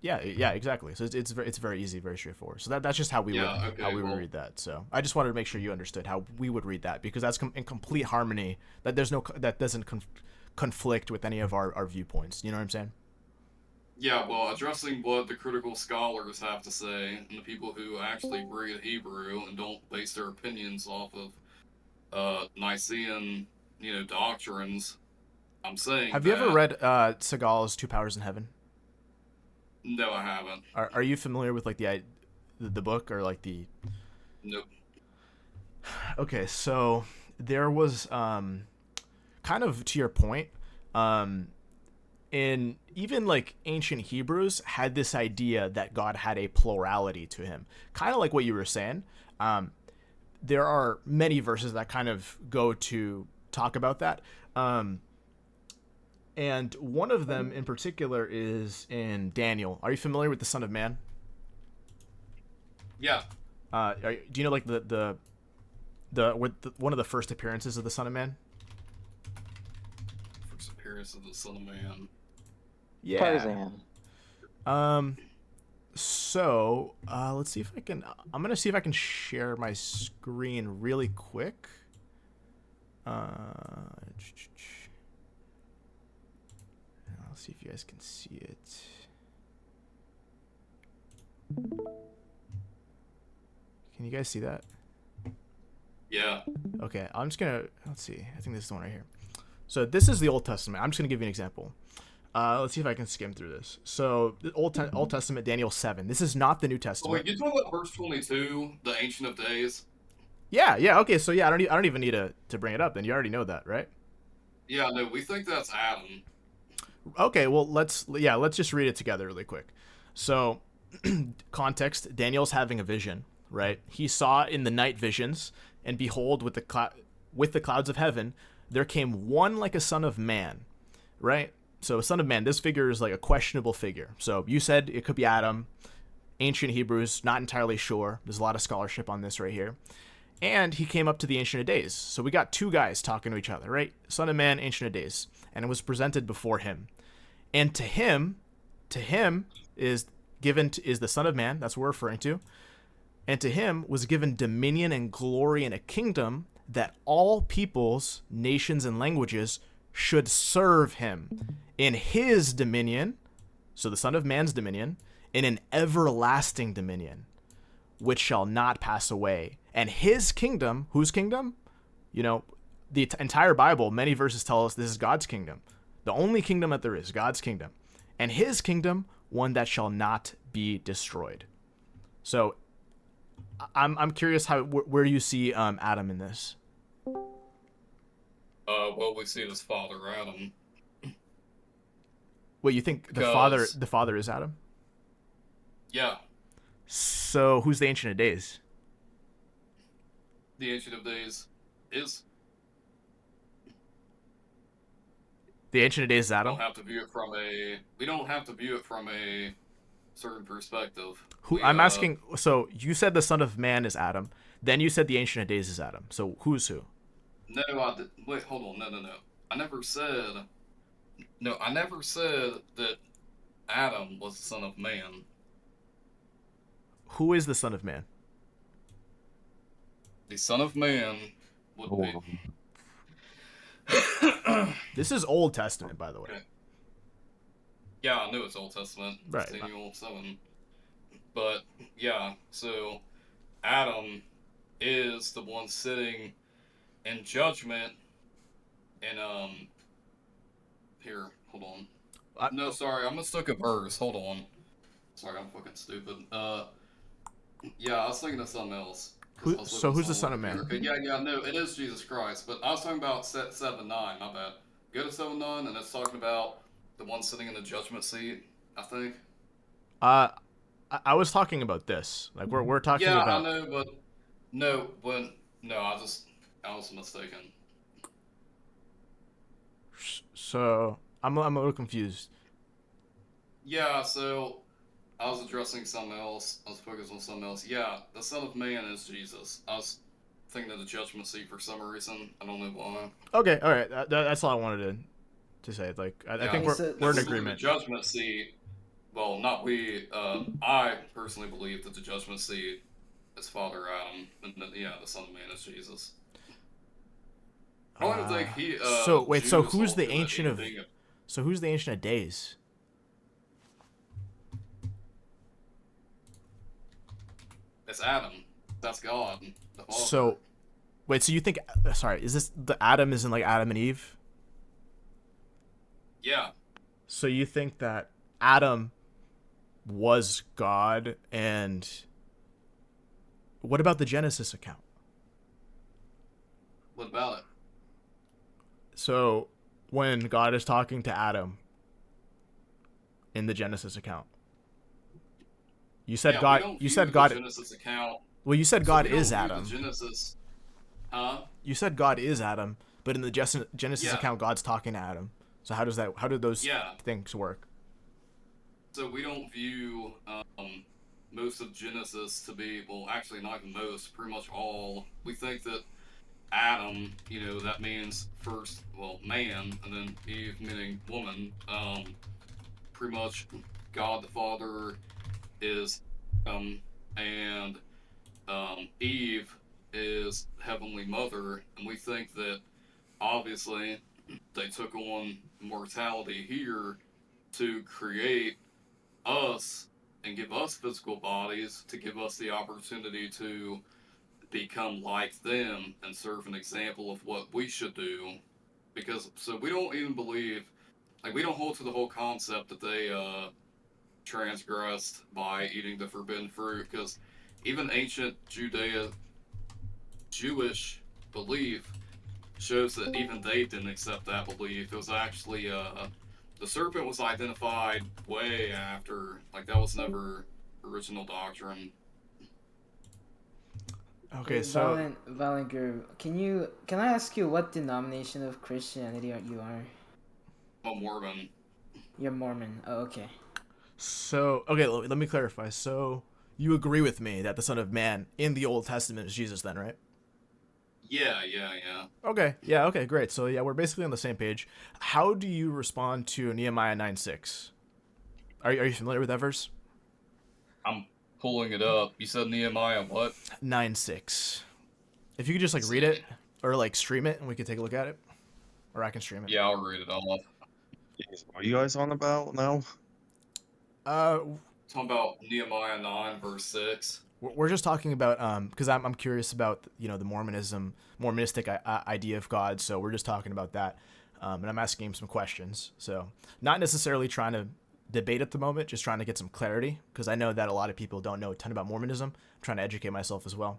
S2: yeah, exactly. So it's very easy, very straightforward. So that's just how we would read that. So I just wanted to make sure you understood how we would read that because that's in complete harmony. That that doesn't conflict with any of our viewpoints. You know what I'm saying?
S3: Yeah, well, addressing what the critical scholars have to say, and the people who actually read Hebrew and don't base their opinions off of Nicene, doctrines, I'm saying.
S2: Have you ever read Segal's Two Powers in Heaven?
S3: No, I haven't.
S2: Are you familiar with like the book or like the?
S3: Nope.
S2: Okay, so there was kind of to your point, in even like ancient Hebrews had this idea that God had a plurality to him, kind of like what you were saying. There are many verses that kind of go to talk about that. And one of them in particular is in Daniel. Are you familiar with the Son of Man?
S3: Yeah.
S2: Do you know like one of the first appearances of the Son of Man?
S3: First appearance of the Son of Man.
S2: Yeah.
S6: Tarzan.
S2: So let's see if I can. I'm gonna see if I can share my screen really quick. I'll see if you guys can see it. Can you guys see that?
S3: Yeah.
S2: Okay, I'm just gonna, let's see. I think this is the one right here. So this is the Old Testament. I'm just gonna give you an example. Let's see if I can skim through this. So the Old Testament, Daniel 7. This is not the New
S3: Oh,
S2: Testament.
S3: wait, you talking about verse 22, the Ancient of Days?
S2: Yeah. Okay, so yeah, I don't even need to bring it up. Then you already know that, right?
S3: Yeah, no, we think that's Adam.
S2: Okay, well let's just read it together really quick. So context: Daniel's having a vision, right? He saw in the night visions, and behold, with the clouds of heaven, there came one like a son of man, right? So son of man, this figure is like a questionable figure. So you said it could be Adam. Ancient Hebrews, not entirely sure. There's a lot of scholarship on this right here. And he came up to the Ancient of Days. So we got two guys talking to each other, right? Son of Man, Ancient of Days. And it was presented before him. And to him is the Son of Man, that's what we're referring to. And to him was given dominion and glory and a kingdom that all peoples, nations, and languages should serve him in his dominion, so the Son of Man's dominion, in an everlasting dominion, which shall not pass away. And his kingdom, whose kingdom? You know, the entire Bible, many verses tell us this is God's kingdom. The only kingdom that there is, God's kingdom. And his kingdom, one that shall not be destroyed. So I'm curious where you see Adam in this.
S3: Well, we see his father, Adam.
S2: Wait, you think the father is Adam?
S3: Yeah,
S2: So who's the Ancient of Days?
S3: the Ancient of Days is.
S2: The Ancient of Days is
S3: We
S2: Adam?
S3: don't have to view it from a. We don't have to view it from a certain perspective.
S2: I'm asking, so you said the Son of Man is Adam, then you said the Ancient of Days is Adam. So who's who?
S3: No, wait, hold on. No. I never said. No, I never said that Adam was the Son of Man.
S2: Who is the Son of Man?
S3: The Son of Man would be.
S2: This is Old Testament, by the way.
S3: Okay. Yeah, I knew it's Old Testament.
S2: Right.
S3: Daniel 7. But, yeah, so Adam is the one sitting in judgment and, here, hold on. No, sorry, I mistook a verse. Hold on. Sorry, I'm fucking stupid. Yeah, I was thinking of something else.
S2: So who's the Son of Man?
S3: Okay, yeah, no, it is Jesus Christ, but I was talking about 7:9, my bad. Go to 7:9, and it's talking about the one sitting in the judgment seat, I think.
S2: I was talking about this. Like we're talking
S3: Yeah,
S2: about.
S3: I know, but no, I was mistaken.
S2: So I'm a little confused.
S3: Yeah, so I was addressing something else. I was focused on something else. Yeah, the Son of Man is Jesus. I was thinking of the judgment seat for some reason. I don't know why.
S2: Okay, all right. That's all I wanted to say. Like I think we're in agreement.
S3: The judgment seat. Well, not we. I personally believe that the judgment seat is Father Adam, and that, yeah, the Son of Man is Jesus. I don't think he.
S2: So wait. So
S3: Jews
S2: who's
S3: hold
S2: the
S3: to
S2: Ancient of?
S3: anything.
S2: So who's the Ancient of Days?
S3: It's Adam. That's God. The Father.
S2: So, wait. So you think? Sorry. Is this the Adam? Isn't like Adam and Eve?
S3: Yeah.
S2: So you think that Adam was God, and what about the Genesis account?
S3: What about it?
S2: So when God is talking to Adam in the Genesis account, you said
S3: Yeah,
S2: God.
S3: we don't
S2: You
S3: view
S2: said
S3: the
S2: God.
S3: Genesis account.
S2: Well, you said
S3: So
S2: God
S3: we don't
S2: is
S3: view the
S2: Adam.
S3: Genesis. Huh?
S2: You said God is Adam, but in the Genesis
S3: Yeah.
S2: account, God's talking to Adam. So how did those
S3: Yeah.
S2: things work?
S3: So we don't view most of Genesis to be, well, actually not even most, pretty much all. We think that Adam, that means first, well, man, and then Eve meaning woman. Pretty much God the Father is and Eve is Heavenly Mother, and we think that obviously they took on mortality here to create us and give us physical bodies to give us the opportunity to become like them and serve an example of what we should do. Because, so we don't even believe, like, we don't hold to the whole concept that they transgressed by eating the forbidden fruit, because even ancient Jewish belief shows that even they didn't accept that belief. It was actually the serpent was identified way after, like that was never original doctrine.
S2: Okay, so
S5: Valinger, can I ask you what denomination of Christianity you are?
S3: I'm a Mormon.
S5: You're Mormon. Oh, okay.
S2: So, okay, let me clarify. So, you agree with me that the Son of Man in the Old Testament is Jesus then, right?
S3: Yeah.
S2: Okay, yeah, okay, great. So, yeah, we're basically on the same page. How do you respond to Nehemiah 9:6? Are you familiar with that verse?
S3: I'm pulling it up. You said Nehemiah what?
S2: 9:6. If you could just, like, read it or, like, stream it and we could take a look at it. Or I can stream it.
S3: Yeah, I'll read it off.
S4: What are you guys on about now?
S3: Talking about Nehemiah 9 verse 6.
S2: We're just talking about because I'm curious about the Mormonistic idea of God, so we're just talking about that, and I'm asking him some questions. So not necessarily trying to debate at the moment, just trying to get some clarity because I know that a lot of people don't know a ton about Mormonism. I'm trying to educate myself as well.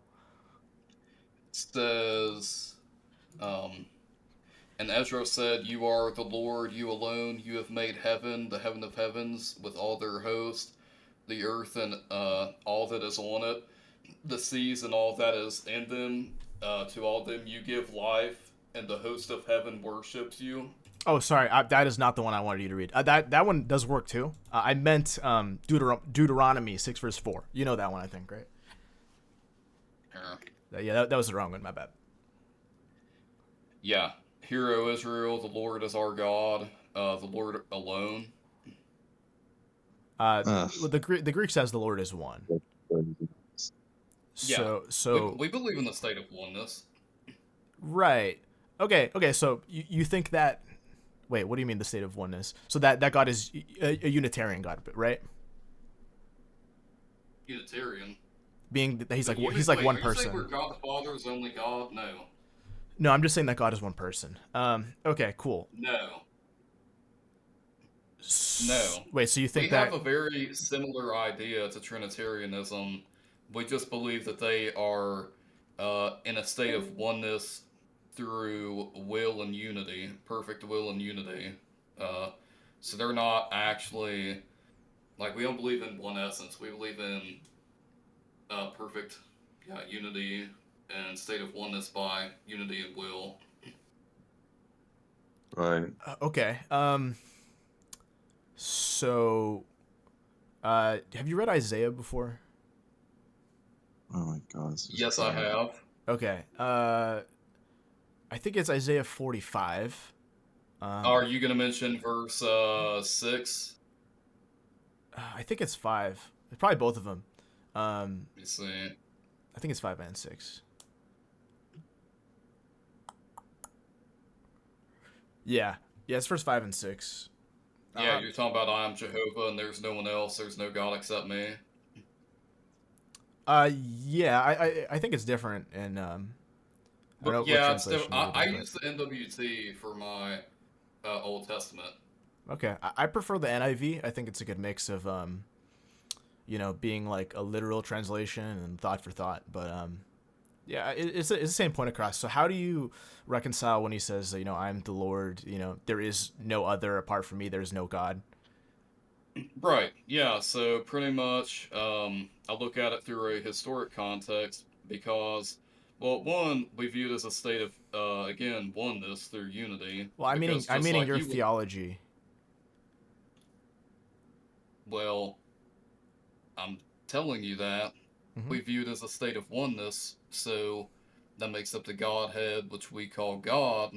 S3: It says, and Ezra said, "You are the Lord, you alone. You have made heaven, the heaven of heavens, with all their host, the earth and all that is on it, the seas and all that is in them. To all them you give life, and the host of heaven worships you."
S2: Oh, sorry, that is not the one I wanted you to read. That one does work too. I meant Deuteronomy 6 verse 4. You know that one, I think, right? Yeah, that was the wrong one. My bad.
S3: Yeah. Hear, O Israel, the Lord is our God, the Lord alone.
S2: The Greek says the Lord is one. So
S3: we believe in the state of oneness.
S2: Right. Okay. So you think that? Wait, what do you mean the state of oneness? So that God is a Unitarian God, right?
S3: Unitarian.
S2: Being that he's like one
S3: Are you saying
S2: person.
S3: we're God the Father is only God? No.
S2: No, I'm just saying that God is one person. Okay, cool.
S3: No.
S2: Wait, so you think
S3: we have a very similar idea to Trinitarianism. We just believe that they are in a state of oneness through will and unity, perfect will and unity. So they're not actually, like, we don't believe in one essence. We believe in perfect unity and state of oneness by unity and will.
S4: Right.
S2: Okay. So, have you read Isaiah before?
S4: Oh my God.
S3: Yes, I have.
S2: Okay. I think it's Isaiah 45.
S3: Are you going to mention verse 6?
S2: I think it's 5. Probably both of them.
S3: Let me see.
S2: I think it's 5 and 6. Yeah, it's verse 5 and 6.
S3: Yeah, you're talking about I am Jehovah and there's no one else. There's no God except me.
S2: Yeah, I think it's different in
S3: Yeah, it's different. I use the NWT for my Old Testament.
S2: Okay, I prefer the NIV. I think it's a good mix of being like a literal translation and thought for thought. But yeah, it's the same point across. So how do you reconcile when he says, I'm the Lord, there is no other apart from me, there's no God?
S3: Right, yeah, so pretty much I look at it through a historic context because, well, one, we view it as a state of, again, oneness through unity.
S2: Well, I'm meaning your theology.
S3: Well, I'm telling you that. We view it as a state of oneness, so that makes up the Godhead, which we call God.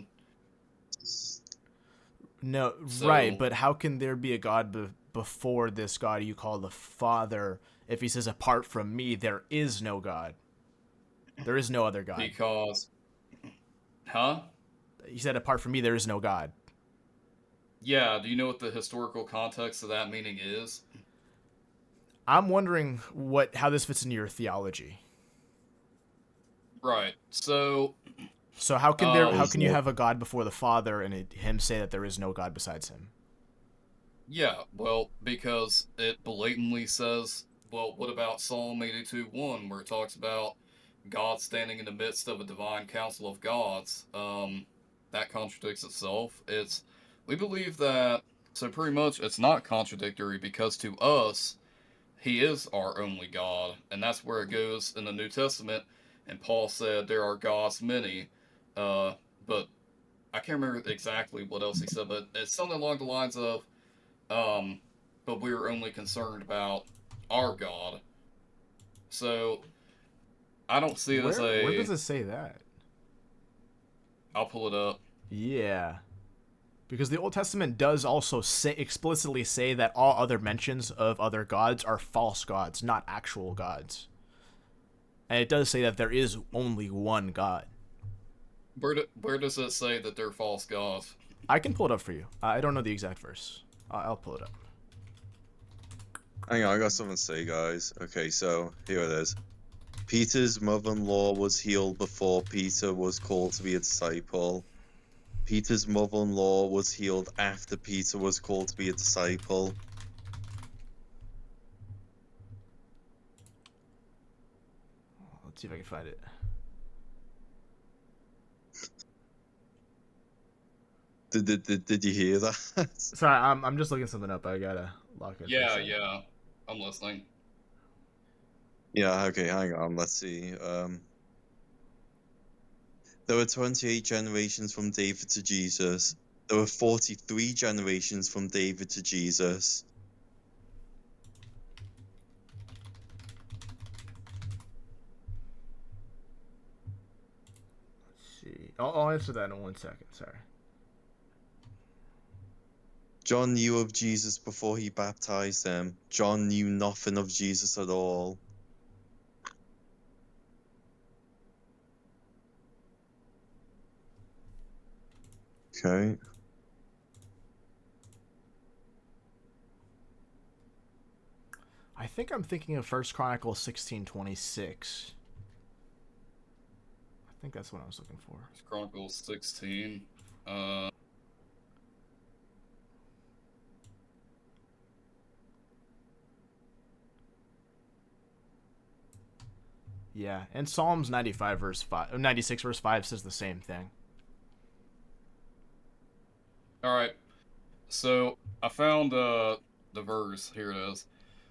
S2: No, right, but how can there be a God before this God you call the Father if he says, apart from me, there is no God? There is no other God.
S3: Because, huh?
S2: He said, apart from me, there is no God.
S3: Yeah, do you know what the historical context of that meaning is?
S2: I'm wondering how this fits into your theology.
S3: Right. So
S2: how can you
S4: it-
S2: have a God before the Father and him say that there is no God besides him?
S3: yeah, well, because it blatantly says, well, what about Psalm 82:1, where it talks about God standing in the midst of a divine council of gods? That contradicts itself. We believe that, so pretty much it's not contradictory, because to us, he is our only God, and that's where it goes in the New Testament. And Paul said there are gods many, but I can't remember exactly what else he said, but it's something along the lines of, but we are only concerned about our God. So I don't see it as
S2: Where does it say that?
S3: I'll pull it up.
S2: Yeah. Because the Old Testament does also explicitly say that all other mentions of other gods are false gods, not actual gods. And it does say that there is only one God.
S3: Where does it say that they're false gods?
S2: I can pull it up for you. I don't know the exact verse. I'll pull it up.
S4: Hang on, I got something to say, guys. Okay, so here it is. Peter's mother-in-law was healed before Peter was called to be a disciple. Peter's mother-in-law was healed after Peter was called to be a disciple.
S2: Let's see if I can find it.
S4: Did you hear that?
S2: Sorry, I'm just looking something up. I gotta lock it.
S3: Yeah, I'm listening.
S4: Yeah, okay, hang on, let's see. There were 28 generations from David to Jesus. There were 43 generations from David to Jesus.
S2: Let's see. I'll answer that in 1 second. Sorry.
S4: John knew of Jesus before he baptized him. John knew nothing of Jesus at all. Okay.
S2: I think I'm thinking of 1 Chronicles 16:26. I think that's what I was looking for.
S3: It's Chronicles 16.
S2: Yeah, and Psalms 96 verse 5 says the same thing.
S3: All right. So I found the verse. Here it is.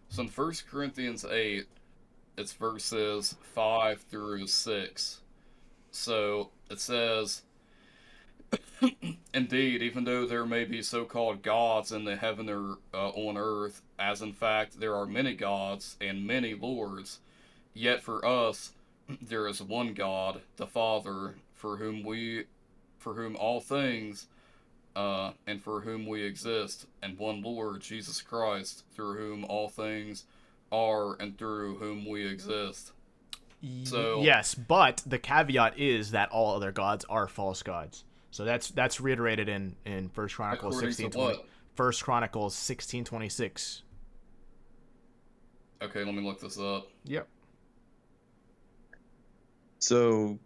S3: So in 1 Corinthians 8, it's verses 5 through 6. So it says, indeed, even though there may be so-called gods in the heaven or on earth, as in fact there are many gods and many lords, yet for us there is one God, the Father, for whom all things and for whom we exist, and one Lord, Jesus Christ, through whom all things are and through whom we exist. So
S2: yes, but the caveat is that all other gods are false gods. So that's reiterated in First Chronicles 16:20. First Chronicles 16:26.
S3: Okay, let me look this up.
S2: Yep.
S4: So,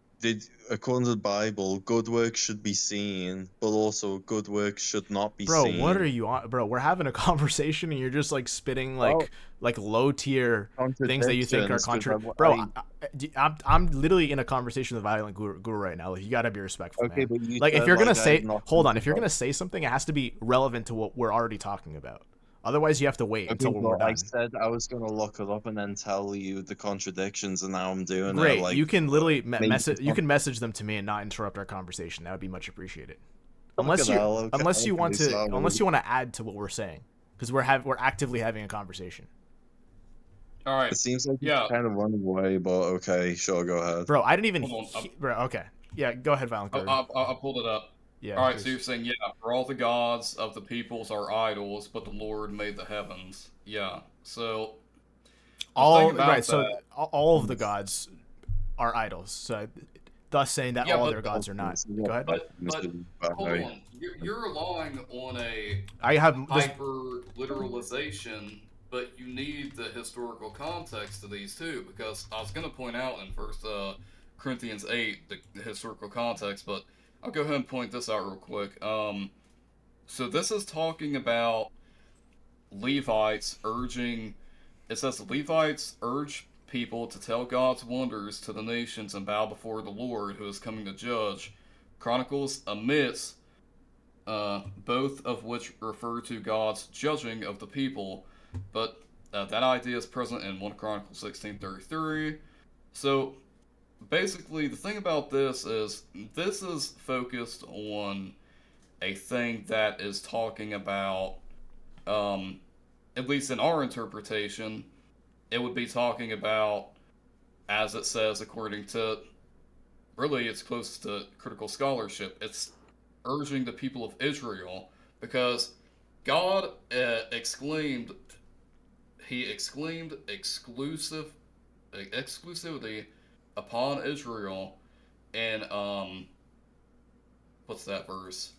S4: according to the Bible, good works should be seen, but also good works should not be seen.
S2: Bro, what are you on? Bro, we're having a conversation and you're just like spitting like low tier things that you think are contrary. Bro, I'm literally in a conversation with Violent Guru right now. Like, you gotta be respectful,
S4: Okay,
S2: man.
S4: but you
S2: Like, if
S4: said,
S2: you're gonna
S4: like,
S2: say,
S4: I'm not
S2: hold on,
S4: thinking
S2: if you're
S4: about
S2: gonna say something, it has to be relevant to what we're already talking about. Otherwise, you have to wait until
S4: Okay,
S2: we're
S4: but
S2: done.
S4: I said I was gonna look it up and then tell you the contradictions, and now I'm doing it.
S2: Great,
S4: Like,
S2: you can literally
S4: maybe
S2: message. You can message them to me and not interrupt our conversation. That would be much appreciated. Unless
S4: Fucking
S2: you,
S4: hell, okay,
S2: unless you want to,
S4: sorry.
S2: unless you want to add to what we're saying, because we're actively having a conversation.
S3: All right.
S4: It seems like
S3: Yeah.
S4: he's kind of running away, but okay, sure, go ahead.
S2: Bro, I didn't even.
S3: Hold on,
S2: Bro, okay, yeah, go ahead, Violent Guru.
S3: I pulled it up.
S2: Yeah.
S3: All right,
S2: please.
S3: so you're saying, yeah, for all the gods of the peoples are idols, but the Lord made the heavens. Yeah. So
S2: all
S3: about
S2: right. So
S3: that,
S2: all of the gods are idols. So thus saying that
S3: yeah,
S2: all their gods are not. Go ahead.
S3: but hold on, you're relying on a
S2: I have this.
S3: hyper literalization, but you need the historical context to these too, because I was going to point out in First Corinthians 8 the historical context, but I'll go ahead and point this out real quick. So this is talking about Levites urging. It says the Levites urge people to tell God's wonders to the nations and bow before the Lord who is coming to judge. Chronicles omits both of which refer to God's judging of the people, but that idea is present in 1 Chronicles 16:33. So basically, the thing about this is focused on a thing that is talking about, at least in our interpretation, it would be talking about, as it says, according to, really, it's close to critical scholarship. It's urging the people of Israel because God exclaimed exclusivity upon Israel, and what's that verse?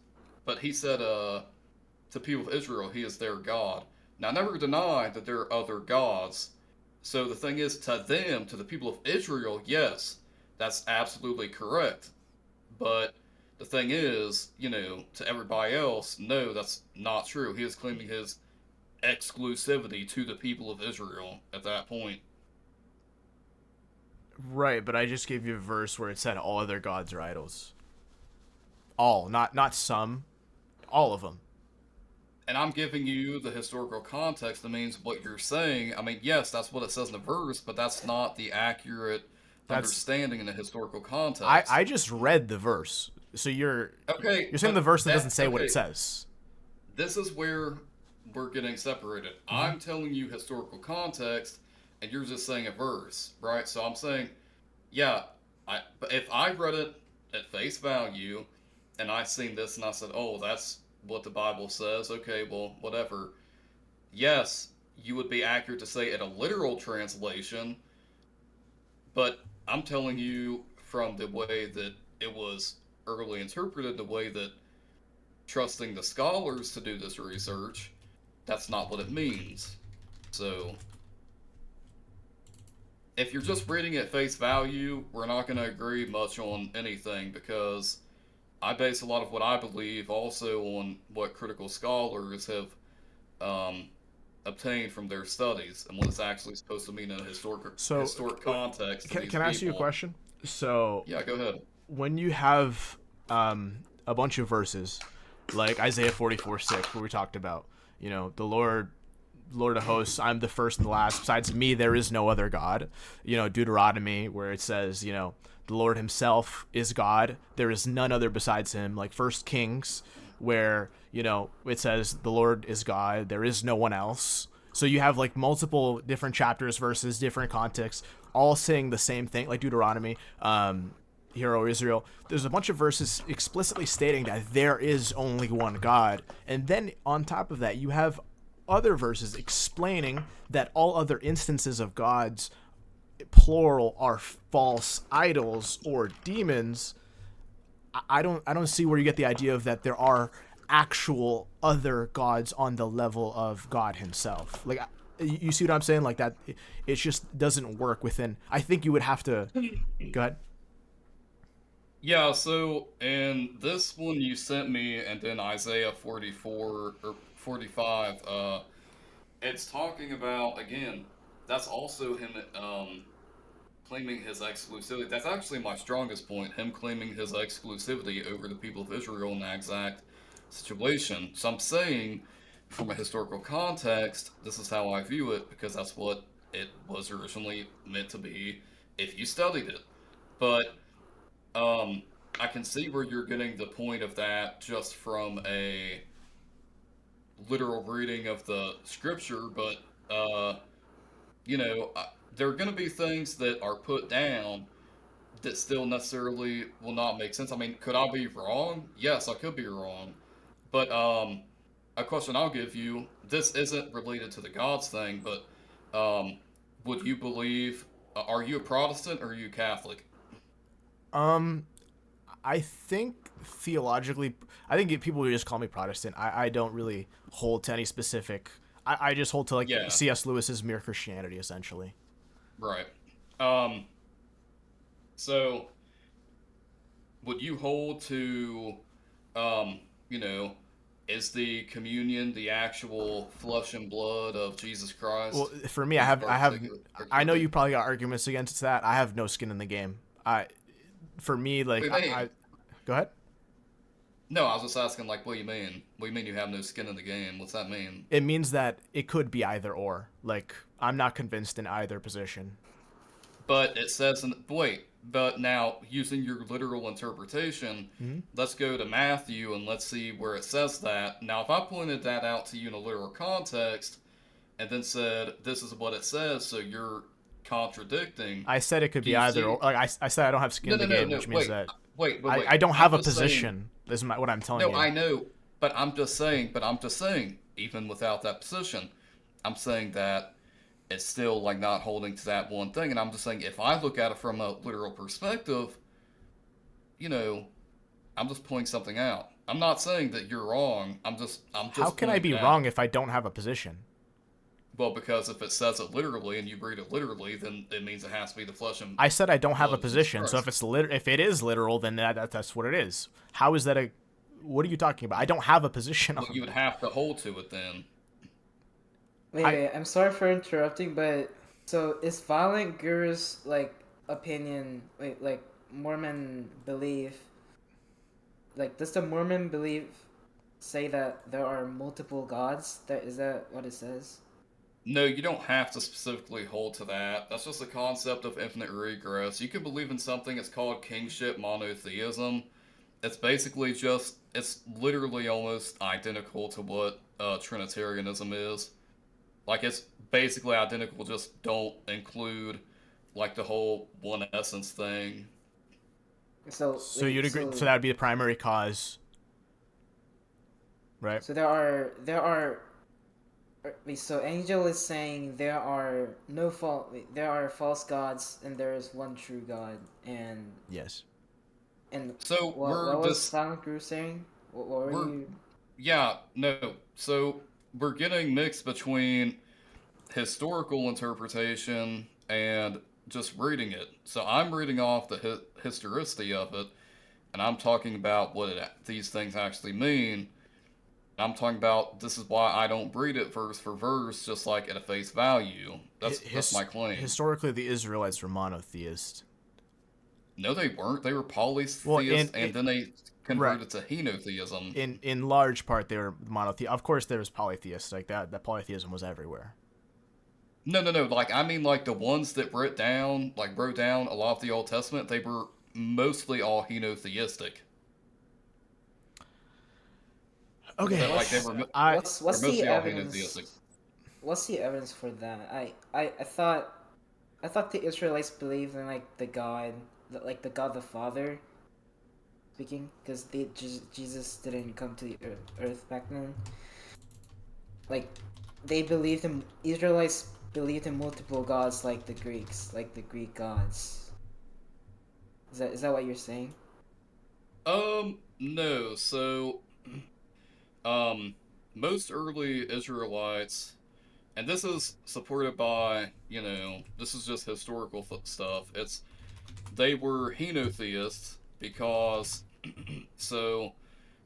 S3: But he said to people of Israel, he is their God. Now, never deny that there are other gods. So the thing is, to them, to the people of Israel, yes, that's absolutely correct. But the thing is, to everybody else, no, that's not true. He is claiming his exclusivity to the people of Israel at that point.
S2: Right, but I just gave you a verse where it said all other gods are idols. All, not some, all of them.
S3: And I'm giving you the historical context that means what you're saying. I mean, yes, that's what it says in the verse, but that's not the accurate understanding in the historical context.
S2: I just read the verse. So you're saying the verse that doesn't say what it says.
S3: This is where we're getting separated.
S2: Mm-hmm.
S3: I'm telling you historical context, and you're just saying a verse, right? So I'm saying, yeah, but if I read it at face value, and I seen this and I said, oh, that's what the Bible says, okay, well, whatever. Yes, you would be accurate to say it a literal translation, but I'm telling you from the way that it was early interpreted, the way that trusting the scholars to do this research, that's not what it means. So, if you're just reading at face value, we're not going to agree much on anything because I base a lot of what I believe also on what critical scholars have obtained from their studies and what it's actually supposed to mean in a historic context.
S2: Can I ask you a question? So
S3: yeah, go ahead.
S2: When you have a bunch of verses like Isaiah 44:6, where we talked about, the Lord of hosts, I'm the first and the last. Besides me, there is no other God. Deuteronomy, where it says, the Lord himself is God. There is none other besides him. Like First Kings, where, it says the Lord is God. There is no one else. So you have like multiple different chapters, verses, different contexts, all saying the same thing, like Deuteronomy, Hear, O Israel. There's a bunch of verses explicitly stating that there is only one God. And then on top of that, you have other verses explaining that all other instances of gods, plural, are false idols or demons. I don't see where you get the idea of that there are actual other gods on the level of God himself. Like, you see what I'm saying? Like that, it just doesn't work within. I think you would have to. Go ahead.
S3: Yeah, so in this one you sent me, and then Isaiah 44 or 45, it's talking about, again, that's also him claiming his exclusivity. That's actually my strongest point, him claiming his exclusivity over the people of Israel in that exact situation. So I'm saying, from a historical context, this is how I view it, because that's what it was originally meant to be if you studied it. But I can see where you're getting the point of that just from a literal reading of the scripture, but there are going to be things that are put down that still necessarily will not make sense. I mean, could I be wrong? Yes, I could be wrong. But a question I'll give you, this isn't related to the gods thing, but would you believe? Are you a Protestant or are you Catholic?
S2: Um, I think theologically, I think people would just call me Protestant. I don't really hold to any specific. I just hold to like
S3: Yeah,
S2: C.S. Lewis's Mere Christianity, essentially.
S3: right. Um, so would you hold to, um, you know, is the communion the actual flesh and blood of Jesus
S2: Well,
S3: Christ
S2: for me,
S3: when you
S2: I have,
S3: partake of it
S2: I know
S3: regularly?
S2: you probably got arguments against that. I have no skin in the game. For me, like,
S3: What do you mean?
S2: go ahead.
S3: No, I was just asking, like, what do you mean? What do you mean you have no skin in the game? What's that mean?
S2: It means that it could be either or. Like, I'm not convinced in either position.
S3: But it says in wait, but now using your literal interpretation,
S2: Hmm.
S3: let's go to Matthew and let's see where it says that. Now, if I pointed that out to you in a literal context and then said this is what it says, so you're contradicting.
S2: I said it could
S3: Do
S2: be
S3: you
S2: either
S3: see?
S2: or. Like, I said I don't have skin
S3: No,
S2: in the
S3: no, no,
S2: game,
S3: no.
S2: which means
S3: Wait,
S2: that
S3: wait.
S2: I don't
S3: I'm
S2: have a
S3: just saying.
S2: position. This is what I'm telling
S3: No,
S2: you.
S3: I know, but I'm just saying. But I'm just saying. Even without that position, I'm saying that it's still like not holding to that one thing. And I'm just saying, if I look at it from a literal perspective, you know, I'm just pointing something out. I'm not saying that you're wrong. I'm
S2: How
S3: just
S2: can I
S3: pointing
S2: be
S3: it
S2: wrong
S3: out.
S2: if I don't have a position?
S3: Well, because if it says it literally and you read it literally, then it means it has to be the flesh and
S2: I said I don't have a
S3: blood of Jesus
S2: position. So if
S3: Christ.
S2: if it is literal, then that's what it is. How is that a? What are you talking about? I don't have a position
S3: Well,
S2: on
S3: you would
S2: that.
S3: have to hold to it then.
S2: I
S5: I'm sorry for interrupting, but so is Violent Guru's like opinion, like Mormon belief, like does the Mormon belief say that there are multiple gods? That is that what it says?
S3: No, you don't have to specifically hold to that. That's just a concept of infinite regress. You can believe in something, it's called kingship monotheism. It's basically just, it's literally almost identical to what Trinitarianism is. Like, it's basically identical, just don't include, like, the whole one essence thing.
S5: So
S2: so
S5: wait,
S2: you'd agree? So that would be the primary cause, right?
S5: so wait, so Angel is saying there are no there are false gods and there is one true God,
S2: Yes.
S5: and
S3: So,
S5: what was Silent Guru saying? What were
S3: we're,
S5: you?
S3: yeah, no. So, we're getting mixed between historical interpretation and just reading it. So I'm reading off the historicity of it, and I'm talking about what these things actually mean. I'm talking about this is why I don't read it verse for verse, just like at a face value. That's my claim.
S2: Historically, the Israelites were monotheist.
S3: No, they weren't. They were
S2: Well,
S3: polytheist, and then they
S2: right
S3: converted to henotheism.
S2: in large part they were monotheist. Of course, there was polytheists like that. That polytheism was everywhere.
S3: No, no, no. Like I mean, like the ones that wrote down a lot of the Old Testament, they were mostly all henotheistic.
S2: Okay,
S3: They
S5: What's
S3: were
S2: I
S3: they're
S5: what's the
S3: mostly all henotheistic.
S5: evidence? What's the evidence for that? I thought the Israelites believed in like the God, like the God the Father speaking, because Jesus didn't come to the earth back then. Like they believed in Israelites believed in multiple gods like the Greeks, like the Greek gods. Is that what you're saying?
S3: No. So, um, most early Israelites, and this is supported by, this is just historical stuff. They were henotheists because, so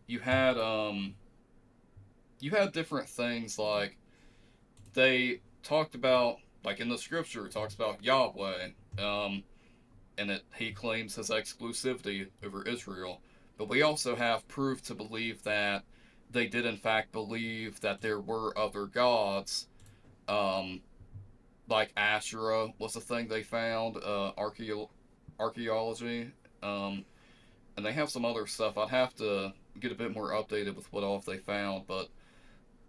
S3: you had, um, you had different things like they talked about, like in the scripture, it talks about Yahweh, um, and he claims his exclusivity over Israel. But we also have proof to believe that they did in fact believe that there were other gods, um, like Asherah was a thing they found, archaeology, um, and they have some other stuff. I'd have to get a bit more updated with what all they found, but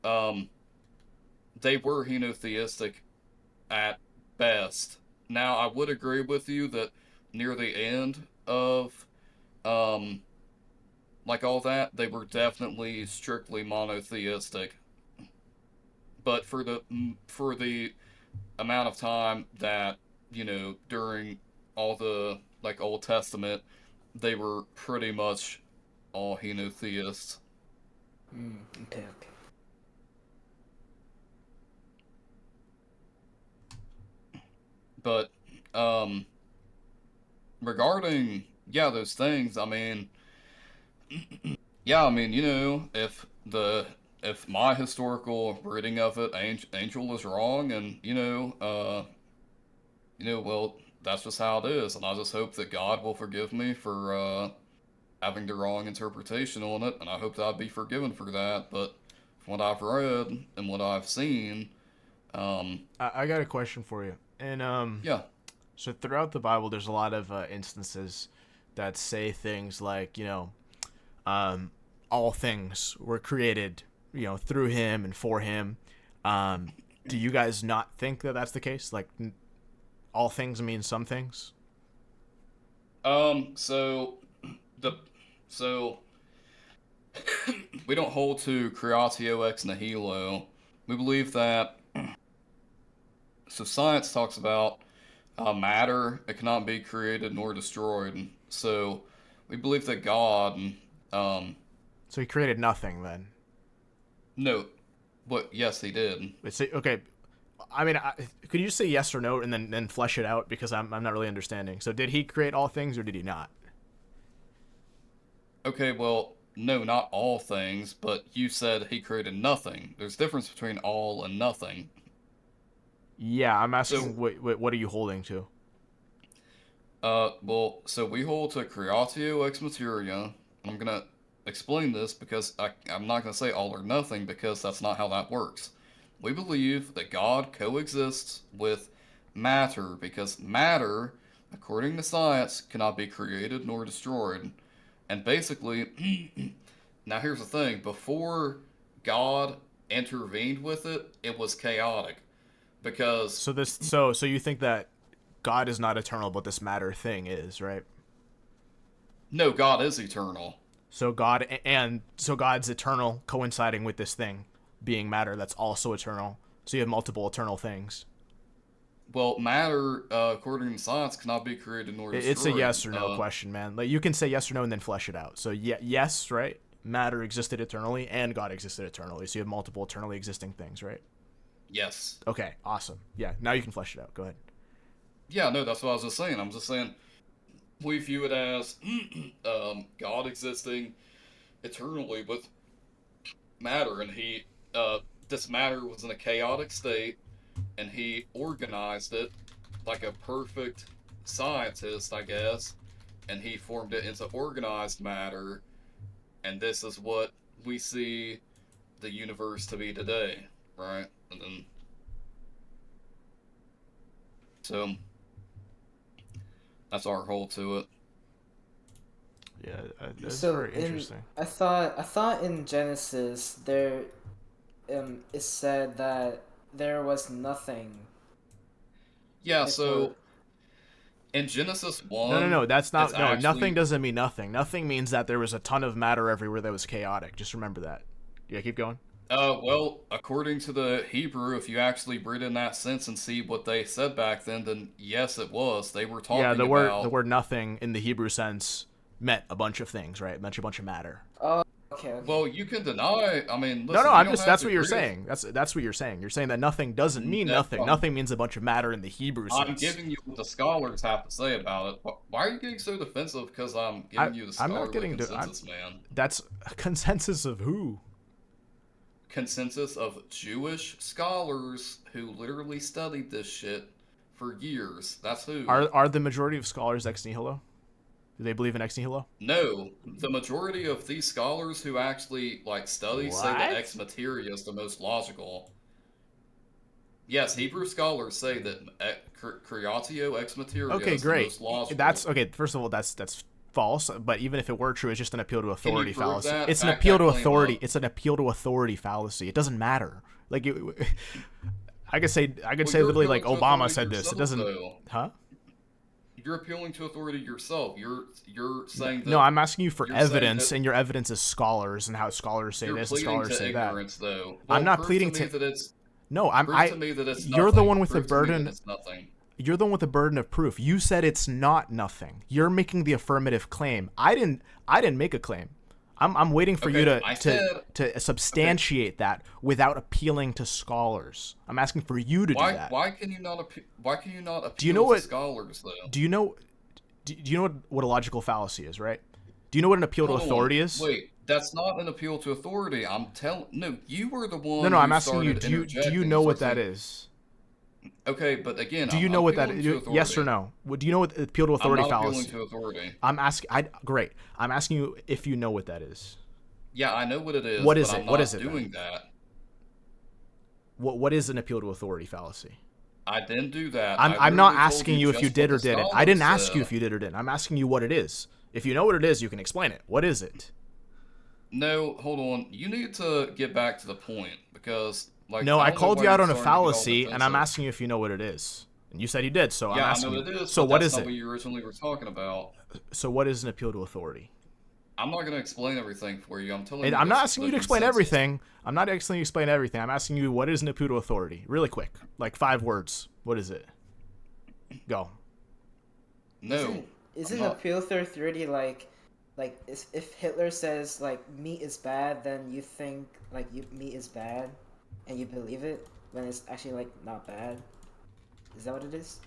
S3: um, they were henotheistic at best. Now, I would agree with you that near the end of um, like all that, they were definitely strictly monotheistic. But for the amount of time that, during all the, like, Old Testament, they were pretty much all henotheists.
S5: Okay, okay.
S3: But, regarding, those things, I mean, if my historical reading of it, Angel is wrong, and, well, that's just how it is, and I just hope that God will forgive me for, having the wrong interpretation on it, and I hope that I'd be forgiven for that, but from what I've read and what I've seen,
S2: I got a question for you. And
S3: yeah.
S2: so throughout the Bible, there's a lot of instances that say things like, all things were created, through him and for him. Do you guys not think that that's the case? Like, all things mean some things?
S3: So we don't hold to creatio ex nihilo. We believe that. So science talks about matter; it cannot be created nor destroyed. So we believe that God.
S2: So he created nothing then.
S3: No, but yes, he did.
S2: Okay. I mean, could you say yes or no and then flesh it out, because I'm not really understanding. So did he create all things or did he not?
S3: Okay, well, no, not all things, but you said he created nothing. There's a difference between all and nothing.
S2: Yeah, I'm asking
S3: So,
S2: what are you holding to?
S3: well, so we hold to creatio ex materia. I'm gonna explain this because I'm not gonna say all or nothing, because that's not how that works. We believe that God coexists with matter because matter, according to science, cannot be created nor destroyed. And basically, now here's the thing: before God intervened with it, it was chaotic because
S2: So you think that God is not eternal, but this matter thing is, right?
S3: no, God is eternal.
S2: So God's eternal, coinciding with this thing being matter that's also eternal. So you have multiple eternal things.
S3: Well, matter, according to science, cannot be created nor destroyed.
S2: It's a yes or no question, man. Like, you can say yes or no and then flesh it out. So yes, right? Matter existed eternally and God existed eternally. So you have multiple eternally existing things, right?
S3: Yes.
S2: Okay, awesome. Yeah, now you can flesh it out. Go ahead.
S3: Yeah, no, that's what I was just saying. I'm just saying we view it as God existing eternally with matter, and this matter was in a chaotic state, and he organized it like a perfect scientist, I guess, and he formed it into organized matter, and this is what we see the universe to be today, right? And then, so that's our hold to it.
S2: Yeah, that's very interesting.
S5: I thought in Genesis there, it said that there was nothing.
S3: Yeah, so in Genesis 1,
S2: No, that's not. No,
S3: actually,
S2: nothing doesn't mean nothing. Nothing means that there was a ton of matter everywhere that was chaotic. Just remember that. Yeah, keep going.
S3: Well, according to the Hebrew, if you actually read in that sense and see what they said back then yes, it was. They were talking
S2: Yeah,
S3: about...
S2: the word nothing in the Hebrew sense meant a bunch of things, right? It meant a bunch of matter.
S5: Oh, okay.
S3: Well, you can deny. I mean, listen,
S2: No, I'm just. That's what you're saying. That's what you're saying. You're saying that nothing doesn't mean nothing. Nothing means a bunch of matter in the Hebrew sense.
S3: I'm giving you what the scholars have to say about it. Why are you getting so defensive? Because I'm giving you the scholarly consensus, man.
S2: That's a consensus of who?
S3: Consensus of Jewish scholars who literally studied this shit for years. That's who.
S2: Are the majority of scholars ex nihilo? Do they believe in ex nihilo?
S3: No, the majority of these scholars who actually study say that ex materia is the most logical. Yes, Hebrew scholars say that creatio ex materia is the most logical.
S2: That's okay. First of all, that's false. But even if it were true, it's just an appeal to authority fallacy.
S3: That?
S2: It's an appeal to authority. It's an appeal to authority fallacy. It doesn't matter. Like I could say literally like Obama said this. It doesn't.
S3: Though.
S2: Huh?
S3: You're appealing to authority yourself. You're saying that.
S2: No, I'm asking you for evidence, and your evidence is scholars and how scholars say this and scholars say that.
S3: Though. Well,
S2: I'm not pleading
S3: to that it's
S2: No,
S3: Prove to me that it's
S2: you're
S3: nothing.
S2: the one with
S3: Prove
S2: the
S3: to me that
S2: burden.
S3: it's nothing.
S2: You're the one with the burden of proof. You said it's not nothing. You're making the affirmative claim. I didn't make a claim. I'm waiting for you to substantiate that without appealing to scholars. I'm asking for you to do that.
S3: Why can you not appeal
S2: Do you know
S3: to scholars though?
S2: Do you know what a logical fallacy is, right? Do you know what an appeal to authority is?
S3: Wait, that's not an appeal to authority. No, you were the one.
S2: No, I'm asking you. Do you know what that is?
S3: Okay, but again,
S2: do you know what that is? Yes or no? Do you know what appeal to authority fallacy?
S3: I'm not appealing to authority.
S2: Great. I'm asking you if you know what that is.
S3: Yeah, I know what it is.
S2: What is
S3: but
S2: it?
S3: I'm
S2: What
S3: not
S2: is it?
S3: Doing that.
S2: What is an appeal to authority fallacy?
S3: I didn't do that.
S2: I'm not asking you if you did or didn't. I didn't ask you if you did or didn't. I'm asking you what it is. If you know what it is, you can explain it. What is it?
S3: No, hold on. You need to get back to the point because, like,
S2: no, I called you out on a fallacy, and I'm asking you if you know what it is. And you said you did, so I'm asking.
S3: Yeah, I know it is.
S2: So what is it?
S3: That's not what you originally were talking about.
S2: So what is an appeal to authority?
S3: I'm not going to explain everything for you. I'm telling you.
S2: I'm not asking you to explain everything. I'm not asking you to explain everything. I'm asking you what is an appeal to authority, really quick, like 5 words. What is it? Go.
S3: No.
S5: Isn't appeal to authority like if Hitler says like meat is bad, then you think like meat is bad, and you believe it when it's actually like not bad? Is that what it is?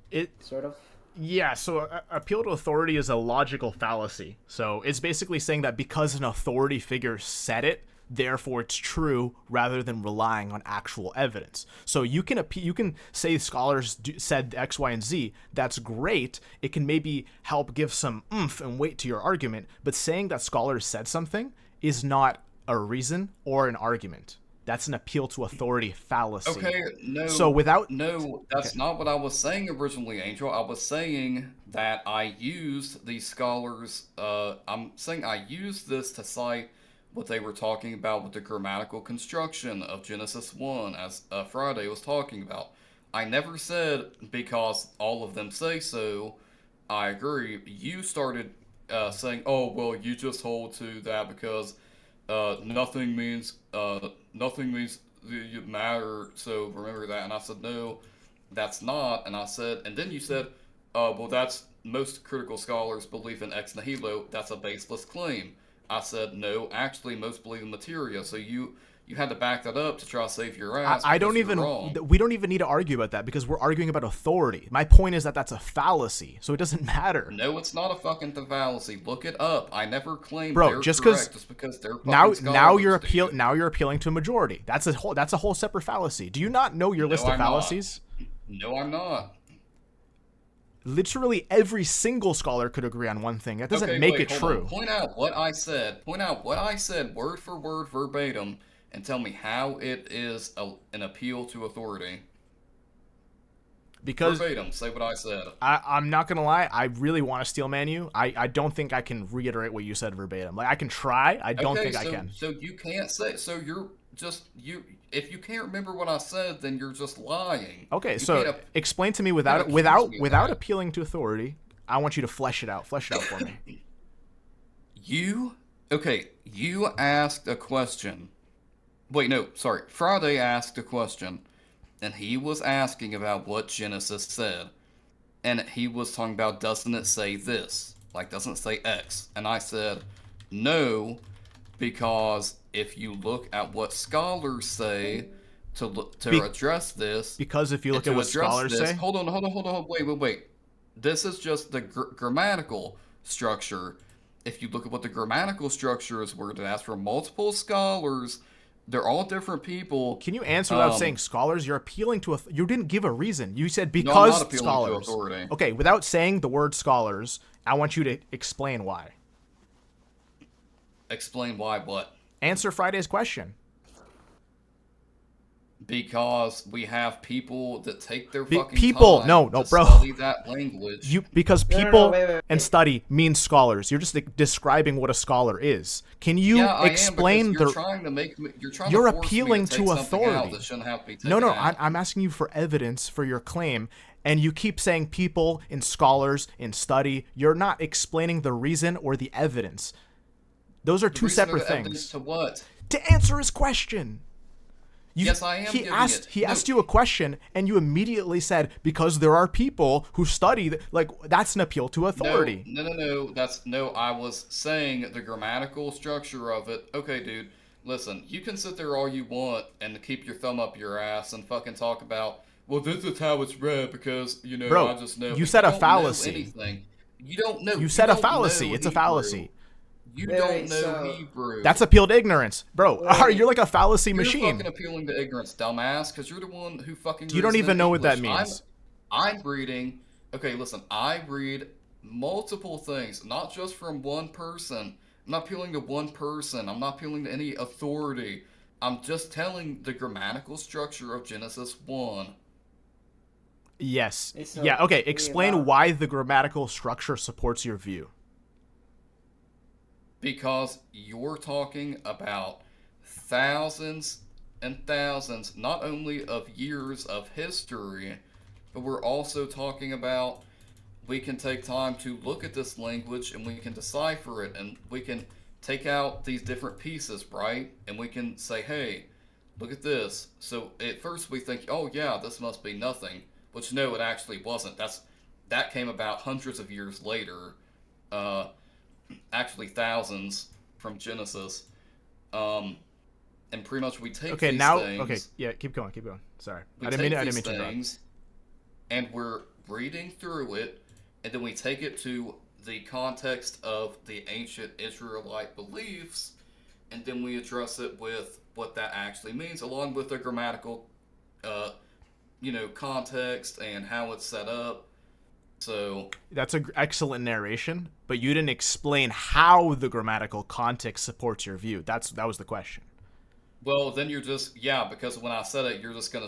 S2: It
S5: sort of.
S2: Yeah, so appeal to authority is a logical fallacy. So it's basically saying that because an authority figure said it, therefore it's true, rather than relying on actual evidence. So you can say scholars said X, Y, and Z. That's great. It can maybe help give some oomph and weight to your argument. But saying that scholars said something is not a reason or an argument. That's an appeal to authority fallacy.
S3: Okay, no.
S2: So
S3: that's not what I was saying originally, Angel. I was saying that I used these scholars. I'm saying I used this to cite what they were talking about with the grammatical construction of Genesis 1, as Friday was talking about. I never said because all of them say so. I agree. You started saying, "Oh, well, you just hold to that because." Nothing means you matter, so remember that. And I said, no, that's not. And I said, and then you said, well, that's most critical scholars believe in ex nihilo. That's a baseless claim. I said, no, actually, most believe in materia. So you had to back that up to try to save your ass.
S2: We don't even need to argue about that because we're arguing about authority. My point is that that's a fallacy, so it doesn't matter.
S3: No, it's not a fucking fallacy. Look it up. I never claimed
S2: they're
S3: just
S2: correct
S3: just because they're
S2: now you're appealing to a majority. That's a whole separate fallacy. Do you not know your list of fallacies?
S3: No, I'm not.
S2: Literally every single scholar could agree on one thing. That doesn't make it true.
S3: Point out what I said word for word verbatim. And tell me how it is an appeal to authority.
S2: Because
S3: verbatim, say what I said.
S2: I'm not gonna lie, I really want to steel man you. I don't think I can reiterate what you said verbatim. Like I can try, I don't think I can.
S3: So you can't say. So you're just you. If you can't remember what I said, then you're just lying.
S2: Okay, so explain to me without appealing to authority. I want you to flesh it out. Flesh it out for me.
S3: You asked a question. Wait, no, sorry. Friday asked a question, and he was asking about what Genesis said. And he was talking about, doesn't it say this? Like, doesn't it say X? And I said, no, because if you look at what scholars say to address this...
S2: Because if you look at what scholars say...
S3: Hold on, wait. This is just the grammatical structure. If you look at what the grammatical structure is, we're going to ask for multiple scholars... They're all different people.
S2: Can you answer without saying scholars? You're appealing to you didn't give a reason. You said because
S3: no, I'm not appealing
S2: scholars.
S3: To authority.
S2: Okay, without saying the word scholars, I want you to explain why.
S3: Explain why what?
S2: Answer Friday's question.
S3: Because we have people that take their fucking
S2: people.
S3: time
S2: No,
S3: to
S2: bro.
S3: study that language.
S2: Because people and study means scholars. You're just describing what a scholar is. Can you explain
S3: you're trying
S2: You're appealing to authority.
S3: That shouldn't have to be taken
S2: No,
S3: out.
S2: I'm asking you for evidence for your claim, and you keep saying people and scholars and study. You're not explaining the reason or the evidence. Those are two separate things.
S3: To what?
S2: To answer his question.
S7: Yes, I am
S2: He
S7: giving
S2: asked.
S7: it.
S2: He
S7: No.
S2: asked you a question, and you immediately said, "Because there are people who study." Like that's an appeal to authority.
S7: No. That's no. I was saying the grammatical structure of it. Okay, dude. Listen, you can sit there all you want and keep your thumb up your ass and fucking talk about, well, this is how it's read because
S2: Bro,
S7: I just know.
S2: you
S7: But
S2: said
S7: you
S2: a
S7: don't
S2: fallacy.
S7: know anything. You don't know.
S2: You
S7: You
S2: said a
S7: don't
S2: fallacy.
S7: know
S2: It's a
S7: Hebrew.
S2: fallacy.
S7: You
S5: Wait,
S7: don't
S5: wait,
S7: know
S5: so-
S7: Hebrew.
S2: That's appeal to ignorance, bro.
S5: Wait.
S2: You're like a fallacy
S7: You're
S2: machine.
S7: fucking appealing to ignorance, dumbass, because you're the one who fucking.
S2: You don't
S7: reads
S2: even
S7: in
S2: know what that
S7: English.
S2: means.
S7: I'm reading. Okay, listen. I read multiple things, not just from one person. I'm not appealing to one person. I'm not appealing to any authority. I'm just telling the grammatical structure of Genesis 1.
S2: Yes.
S5: Hey, so
S2: Yeah. Okay.
S5: we
S2: Explain
S5: allow-
S2: why the grammatical structure supports your view.
S7: Because you're talking about thousands and thousands, not only of years of history, but we're also talking about we can take time to look at this language and we can decipher it and we can take out these different pieces, right? And we can say, hey, look at this. So at first we think, oh yeah, this must be nothing, which no, it actually wasn't. That came about hundreds of years later. Actually thousands from Genesis. And pretty much we take
S2: Okay.
S7: these
S2: Now.
S7: things.
S2: Okay. Yeah. Keep going. Keep going. Sorry.
S7: We
S2: I didn't mean
S7: take
S2: to
S7: these
S2: interrupt.
S7: things, and we're reading through it, and then we take it to the context of the ancient Israelite beliefs, and then we address it with what that actually means, along with the grammatical, context and how it's set up. So
S2: That's an excellent narration, but you didn't explain how the grammatical context supports your view. That was the question.
S7: well, then you're just because when I said it, you're just gonna